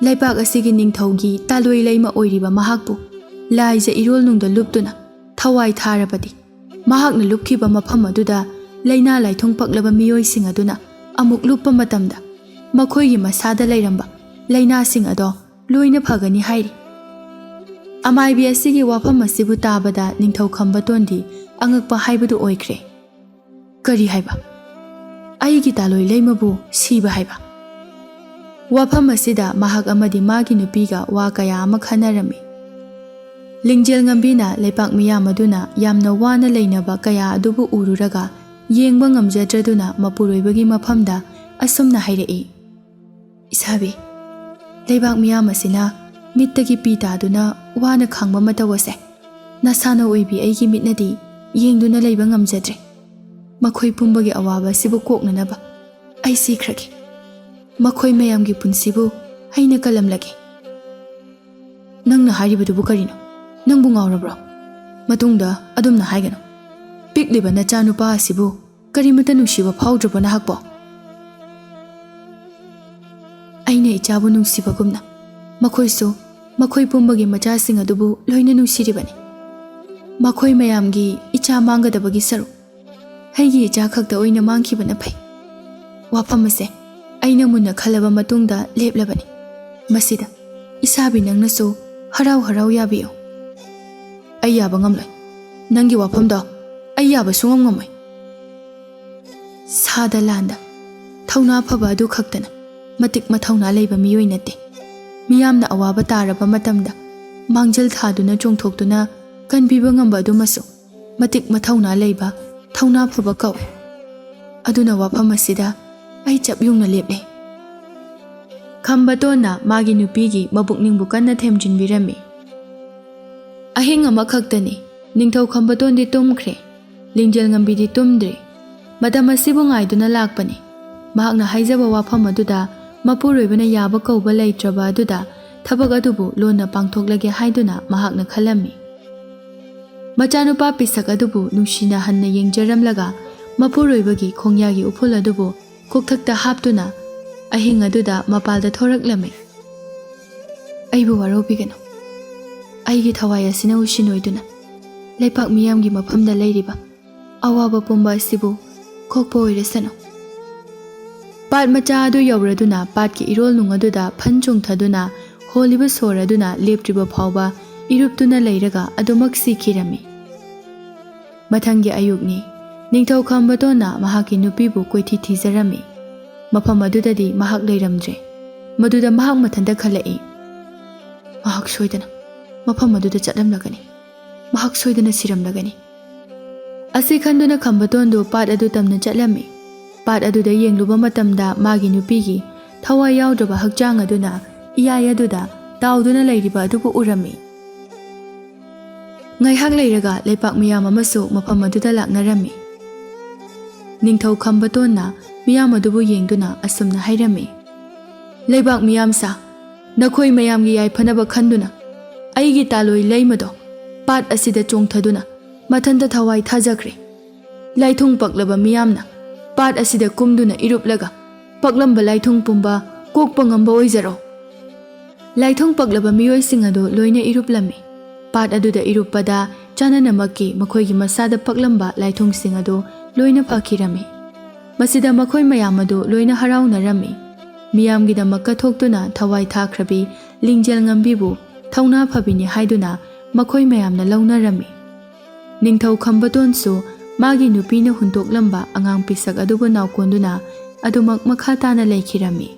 "ꯂꯩꯄꯥꯛ ꯑꯁꯤꯒꯤ ꯅꯤꯡꯊꯧꯒꯤ ꯇꯥꯂꯣꯏ ꯂꯩꯃ ꯑꯣꯏꯔꯤꯕ ꯃꯍꯥꯛꯄꯨ ꯂꯥꯏꯖ ꯏꯔꯣꯜꯅꯨꯡꯗ ꯂꯨꯞꯇꯨꯅ ꯊꯋꯥꯏ ꯊꯥꯔꯕꯗꯤ ꯃꯍꯥꯛꯅ ꯂꯨꯞꯈꯤꯕ ꯃꯐꯝ ꯑꯗꯨꯗ ꯂꯩꯅꯥ ꯂꯥꯏꯊꯨꯡ ꯄꯛꯂꯕ ꯃꯤꯑꯣꯏꯁꯤꯡ ꯑꯗꯨꯅ ꯑꯃꯨꯛ ꯂꯨꯞꯄ ꯃꯇꯝꯗ ꯃꯈꯣꯏꯒꯤ ꯃꯁꯥꯗ ꯂꯩꯔꯝꯕ ꯂꯩꯅꯥꯁꯤꯡ ꯑꯗꯣ ꯂꯣꯏꯅ ꯐꯒꯅꯤ ꯍꯥꯏꯔꯤ"꯫ ꯑꯃꯥꯏꯕꯤ ꯑꯁꯤꯒꯤ ꯋꯥꯐꯝ ꯑꯁꯤꯕꯨ ꯇꯥꯕꯗ ꯅꯤꯡꯊꯧ ꯈꯝꯕꯇꯣꯟꯗꯤ ꯑꯉꯛꯄ ꯍꯥꯏꯕꯗꯨ ꯑꯣꯏꯈ꯭ꯔꯦ꯫ ꯀꯔꯤ ꯍꯥꯏꯕ? ꯑꯩꯒꯤ ꯇꯥꯂꯣꯏ ꯂꯩꯃꯕꯨ ꯁꯤꯕ ꯍꯥꯏꯕ? ꯋꯥꯐꯝ ꯑꯁꯤꯗ ꯃꯍꯥꯛ ꯑꯃꯗꯤ ꯃꯥꯒꯤ ꯅꯨꯄꯤꯒ ꯋꯥ ꯀꯌꯥ ꯑꯃ ꯈꯟꯅꯔꯝꯃꯤ꯫ ꯂꯤꯡꯖꯦꯜ ꯉꯝꯕꯤꯅ ꯂꯩꯄꯥꯛ ꯃꯤꯌꯥꯝ ꯑꯗꯨꯅ ꯌꯥꯝꯅ ꯋꯥꯅ ꯂꯩꯅꯕ ꯀꯌꯥ ꯑꯗꯨꯕꯨ ꯎꯔꯨꯔꯒ ꯌꯦꯡꯕ ꯉꯝꯖꯗ꯭ꯔꯗꯨꯅ ꯃꯄꯨꯔꯣꯏꯕꯒꯤ ꯃꯐꯝꯗ ꯑꯁꯨꯝꯅ ꯍꯥꯏꯔꯛꯏ꯫ ꯏꯁꯥꯕꯤ, ꯂꯩꯕꯥꯛ ꯃꯤꯌꯥꯝ ꯑꯁꯤꯅ ꯃꯤꯠꯇꯒꯤ ꯄꯤ ꯇꯥꯗꯨꯅ ꯋꯥꯅ ꯈꯥꯡꯕ ꯃꯇꯧ ꯑꯁꯦ ꯅꯁꯥꯅ ꯑꯣꯏꯕꯤ ꯑꯩꯒꯤ ꯃꯤꯠꯅꯗꯤ ꯌꯦꯡꯗꯨꯅ ꯂꯩꯕ ꯉꯝꯖꯗ꯭ꯔꯦ꯫ ꯃꯈꯣꯏ ꯄꯨꯝꯕꯒꯤ ꯑꯋꯥꯕ ꯑꯁꯤꯕꯨ ꯀꯣꯛꯅꯅꯕ ꯑꯩ ꯁꯤꯈ꯭ꯔꯒꯦ꯫ ꯃꯈꯣꯏ ꯃꯌꯥꯝꯒꯤ ꯄꯨꯟꯁꯤꯕꯨ ꯑꯩꯅ ꯀꯜꯂꯝꯂꯒꯦ꯫ ꯅꯪꯅ ꯍꯥꯏꯔꯤꯕꯗꯨꯕꯨ ꯀꯔꯤꯅꯣ? ꯅꯪꯕꯨ ꯉꯥꯎꯔꯕ꯭ꯔꯣ? ꯃꯇꯨꯡꯗ ꯑꯗꯨꯝꯅ ꯍꯥꯏꯒꯅꯨ꯫ ꯄꯤꯛꯂꯤꯕ ꯅꯆꯥꯅꯨꯄꯥ ꯑꯁꯤꯕꯨ ꯀꯔꯤꯃꯠꯇ ꯅꯨꯡꯁꯤꯕ ꯐꯥꯎꯗ꯭ꯔꯕꯣ ꯅꯍꯥꯛꯄꯣ? ꯑꯩꯅ ꯏꯆꯥꯕꯨ ꯅꯨꯡꯁꯤꯕꯒꯨꯝꯅ ꯃꯈꯣꯏꯁꯨ ꯃꯈꯣꯏ ꯄꯨꯝꯕꯒꯤ ꯃꯆꯥꯁꯤꯡ ꯑꯗꯨꯕꯨ ꯂꯣꯏꯅ ꯅꯨꯡꯁꯤꯔꯤꯕꯅꯤ꯫ ꯃꯈꯣꯏ ꯃꯌꯥꯝꯒꯤ ꯏꯆꯥ ꯃꯥꯡꯒꯗꯕꯒꯤ ꯁꯔꯨꯛ ꯑꯩꯒꯤ ꯏꯆꯥ ꯈꯛꯇ ꯑꯣꯏꯅ ꯃꯥꯡꯈꯤꯕꯅ ꯐꯩ꯫ ꯋꯥꯐꯝ ꯑꯁꯦ ꯑꯩꯅ ꯃꯨꯟꯅ ꯈꯜꯂꯕ ꯃꯇꯨꯡꯗ ꯂꯦꯞꯂꯕꯅꯤ꯫ ꯃꯁꯤꯗ ꯏꯁꯥꯕꯤ ꯅꯪꯅꯁꯨ ꯍꯔꯥꯎ ꯍꯔꯥꯎ ꯌꯥꯕꯤꯌꯨ꯫ ꯑꯩ ꯌꯥꯕ ꯉꯝꯂꯣꯏ꯫ ꯅꯪꯒꯤ ꯋꯥꯐꯝꯗꯣ ꯑꯩ ꯌꯥꯕ ꯁꯨꯡꯉꯝ ꯉꯝꯃꯣꯏ꯫ ꯁꯥꯗ ꯂꯥꯟꯗ ꯊꯧꯅꯥ ꯐꯕ ꯑꯗꯨ ꯈꯛꯇꯅ ꯃꯇꯤꯛ ꯃꯊꯧꯅꯥ ꯂꯩꯕ ꯃꯤꯑꯣꯏ ꯅꯠꯇꯦ꯫ ꯃꯤꯌꯥꯝꯅ ꯑꯋꯥꯕ ꯇꯥꯔꯕ ꯃꯇꯝꯗ ꯃꯥꯡꯖꯤꯜ ꯊꯥꯗꯨꯅ ꯆꯣꯡꯊꯣꯛꯇꯨꯅ ꯀꯟꯕꯤꯕ ꯉꯝꯕ ꯑꯗꯨꯃꯁꯨ ꯃꯇꯤꯛ ꯃꯊꯧꯅꯥ ꯂꯩꯕ ꯊꯧꯅꯥ ꯐꯕ ꯀꯧꯏ꯫ ꯑꯗꯨꯅ ꯋꯥꯐꯝ ꯑꯁꯤꯗ ꯑꯩ ꯆꯞ ꯌꯨꯡꯅ ꯂꯦꯞꯂꯦ꯫ ꯈꯝꯕꯇꯣꯟꯅ ꯃꯥꯒꯤ ꯅꯨꯄꯤꯒꯤ ꯃꯄꯨꯛꯅꯤꯡꯕꯨ ꯀꯟꯅ ꯊꯦꯝꯖꯤꯟꯕꯤꯔꯝꯃꯤ꯫ ꯑꯍꯤꯡ ꯑꯃꯈꯛꯇꯅꯤ ꯅꯤꯡꯊꯧ ꯈꯝꯕꯇꯣꯟꯗꯤ ꯇꯨꯝꯈ꯭ꯔꯦ꯫ ꯂꯤꯡꯖꯦꯜ ꯉꯝꯕꯤꯗꯤ ꯇꯨꯝꯗ꯭ꯔꯤ꯫ ꯃꯇꯝ ꯑꯁꯤꯕꯨ ꯉꯥꯏꯗꯨꯅ ꯂꯥꯛꯄꯅꯤ꯫ ꯃꯍꯥꯛꯅ ꯍꯥꯏꯖꯕ ꯋꯥꯐꯝ ꯑꯗꯨꯗ ꯃꯄꯨꯔꯣꯏꯕꯅ ꯌꯥꯕ ꯀꯧꯕ ꯂꯩꯇ꯭ꯔꯕ ꯑꯗꯨꯗ ꯊꯕꯛ ꯑꯗꯨꯕꯨ ꯂꯣꯟꯅ ꯄꯥꯡꯊꯣꯛꯂꯒꯦ ꯍꯥꯏꯗꯨꯅ ꯃꯍꯥꯛꯅ ꯈꯜꯂꯝꯃꯤ꯫ ꯃꯆꯥꯅꯨꯄꯥ ꯄꯤꯁꯛ ꯑꯗꯨꯕꯨ ꯅꯨꯡꯁꯤꯅ ꯍꯟꯅ ꯌꯦꯡꯖꯔꯝꯂꯒ ꯃꯄꯨꯔꯣꯏꯕꯒꯤ ꯈꯣꯡꯌꯥꯒꯤ ꯎꯐꯨꯜ ꯑꯗꯨꯕꯨ ꯀꯣꯛꯊꯛꯇ ꯍꯥꯞꯇꯨꯅ ꯑꯍꯤꯡ ꯑꯗꯨꯗ ꯃꯄꯥꯜꯗ ꯊꯣꯔꯛꯂꯝꯃꯤ꯫ ꯑꯩꯕꯨ ꯋꯥꯔꯧꯕꯤꯒꯅꯨ꯫ ꯑꯩꯒꯤ ꯊꯋꯥꯏ ꯑꯁꯤꯅ ꯎꯁꯤꯟ ꯑꯣꯏꯗꯨꯅ ꯂꯩꯄꯥꯛ ꯃꯤꯌꯥꯝꯒꯤ ꯃꯐꯝꯗ ꯂꯩꯔꯤꯕ ꯑꯋꯥꯕ ꯄꯨꯝꯕ ꯑꯁꯤꯕꯨ ꯀꯣꯛꯄ ꯑꯣꯏꯔꯁꯅꯨ꯫ ꯄꯥꯠ ꯃꯆꯥ ꯑꯗꯨ ꯌꯧꯔꯗꯨꯅ ꯄꯥꯠꯀꯤ ꯏꯔꯣꯜ ꯅꯨꯡ ꯑꯗꯨꯗ ꯐꯟ ꯆꯣꯡꯊꯗꯨꯅ ꯍꯣꯜꯂꯤꯕ ꯁꯣꯔ ꯑꯗꯨꯅ ꯂꯦꯞꯇ꯭ꯔꯤꯕ ꯐꯥꯎꯕ ꯏꯔꯨꯞꯇꯨꯅ ꯂꯩꯔꯒ ꯑꯗꯨꯃꯛ ꯁꯤꯈꯤꯔꯝꯃꯤ꯫ ꯃꯊꯪꯒꯤ ꯑꯌꯨꯛꯅꯤ ꯅꯤꯡꯊꯧ ꯈꯝꯕꯇꯣꯟꯅ ꯃꯍꯥꯛꯀꯤ ꯅꯨꯄꯤꯕꯨ ꯀꯣꯏꯊꯤ ꯊꯤꯖꯔꯝꯃꯤ꯫ ꯃꯐꯝ ꯑꯗꯨꯗꯗꯤ ꯃꯍꯥꯛ ꯂꯩꯔꯝꯗ꯭ꯔꯦ꯫ ꯃꯗꯨꯗ ꯃꯍꯥꯛ ꯃꯊꯟꯇ ꯈꯜꯂꯛꯏ꯫ ꯃꯍꯥꯛ ꯁꯣꯏꯗꯅ ꯃꯐꯝ ꯑꯗꯨꯗ ꯆꯠꯂꯝꯂꯒꯅꯤ꯫ ꯃꯍꯥꯛ ꯁꯣꯏꯗꯅ ꯁꯤꯔꯝꯂꯒꯅꯤ꯫ ꯑꯁꯤ ꯈꯟꯗꯨꯅ ꯈꯝꯕꯇꯣꯟꯗꯨ ꯄꯥꯠ ꯑꯗꯨ ꯇꯝꯅ ꯆꯠꯂꯝꯃꯤ꯫ ꯄꯥꯠ ꯑꯗꯨꯗ ꯌꯦꯡꯂꯨꯕ ꯃꯇꯝꯗ ꯃꯥꯒꯤ ꯅꯨꯄꯤꯒꯤ ꯊꯋꯥꯏ ꯌꯥꯎꯗ꯭ꯔꯕ ꯍꯛꯆꯥꯡ ꯑꯗꯨꯅ ꯏꯌꯥꯏ ꯑꯗꯨꯗ ꯇꯥꯎꯗꯨꯅ ꯂꯩꯔꯤꯕ ꯑꯗꯨꯕꯨ ꯎꯔꯝꯃꯤ꯫ ꯉꯥꯏꯍꯥꯛ ꯂꯩꯔꯒ ꯂꯩꯄꯥꯛ ꯃꯤꯌꯥꯝ ꯑꯃꯁꯨ ꯃꯐꯝ ꯑꯗꯨꯗ ꯂꯥꯛꯅꯔꯝꯃꯤ꯫ ꯅꯤꯡꯊꯧ ꯈꯝꯕꯇꯣꯟꯅ ꯃꯤꯌꯥꯝ ꯑꯗꯨꯕꯨ ꯌꯦꯡꯗꯨꯅ ꯑꯁꯨꯝꯅ ꯍꯥꯏꯔꯝꯃꯤ꯫ ꯂꯩꯕꯥꯛ ꯃꯤꯌꯥꯝꯁꯥ, ꯅꯈꯣꯏ ꯃꯌꯥꯝꯒꯤ ꯌꯥꯏꯐꯅꯕ ꯈꯟꯗꯨꯅ ꯑꯩꯒꯤ ꯇꯥꯂꯣꯏ ꯂꯩꯃꯗꯣ ꯄꯥꯠ ꯑꯁꯤꯗ ꯆꯣꯡꯊꯗꯨꯅ ꯃꯊꯟꯇ ꯊꯋꯥꯏ ꯊꯥꯖꯈ꯭ꯔꯦ꯫ ꯂꯥꯏꯊꯨꯡ ꯄꯛꯂꯕ ꯃꯤꯌꯥꯝꯅ ꯄꯥꯠ ꯑꯁꯤꯗ ꯀꯨꯝꯗꯨꯅ ꯏꯔꯨꯞꯂꯒ ꯄꯛꯂꯝꯕ ꯂꯥꯏꯊꯨꯡ ꯄꯨꯝꯕ ꯀꯣꯛꯄ ꯉꯝꯕ ꯑꯣꯏꯖꯔꯣ꯫ ꯂꯥꯏꯊꯨꯡ ꯄꯛꯂꯕ ꯃꯤꯑꯣꯏꯁꯤꯡ ꯑꯗꯨ ꯂꯣꯏꯅ ꯏꯔꯨꯞꯂꯝꯃꯤ꯫ ꯄꯥꯠ ꯑꯗꯨꯗ ꯏꯔꯨꯞꯄꯗ ꯆꯥꯅꯅꯃꯛꯀꯤ ꯃꯈꯣꯏꯒꯤ ꯃꯁꯥꯗ ꯄꯛꯂꯝꯕ ꯂꯥꯏꯊꯨꯡꯁꯤꯡ ꯑꯗꯨ ꯂꯣꯏꯅ ꯐꯈꯤꯔꯝꯃꯤ꯫ ꯃꯁꯤꯗ ꯃꯈꯣꯏ ꯃꯌꯥꯝ ꯑꯗꯨ ꯂꯣꯏꯅ ꯍꯔꯥꯎꯅꯔꯝꯃꯤ꯫ ꯃꯤꯌꯥꯝꯒꯤꯗꯃꯛ ꯀꯠꯊꯣꯛꯇꯨꯅ ꯊꯋꯥꯏ ꯊꯥꯈ꯭ꯔꯕꯤ ꯂꯤꯡꯖꯦꯜ ꯉꯝꯕꯤꯕꯨ ꯊꯧꯅꯥ ꯐꯕꯤꯅꯤ ꯍꯥꯏꯗꯨꯅ ꯃꯈꯣꯏ ꯃꯌꯥꯝꯅ ꯂꯧꯅꯔꯝꯃꯤ꯫ ꯅꯤꯡꯊꯧ ꯈꯝꯕꯇꯣꯟꯁꯨ ꯃꯥꯒꯤ ꯅꯨꯄꯤꯅ ꯍꯨꯟꯇꯣꯛꯂꯝꯕ ꯑꯉꯥꯡ ꯄꯤꯁꯛ ꯑꯗꯨꯕꯨ ꯅꯥꯎꯀꯣꯟꯗꯨꯅ ꯑꯗꯨꯃꯛ ꯃꯈꯥ ꯇꯥꯅ ꯂꯩꯈꯤꯔꯝꯃꯤ꯫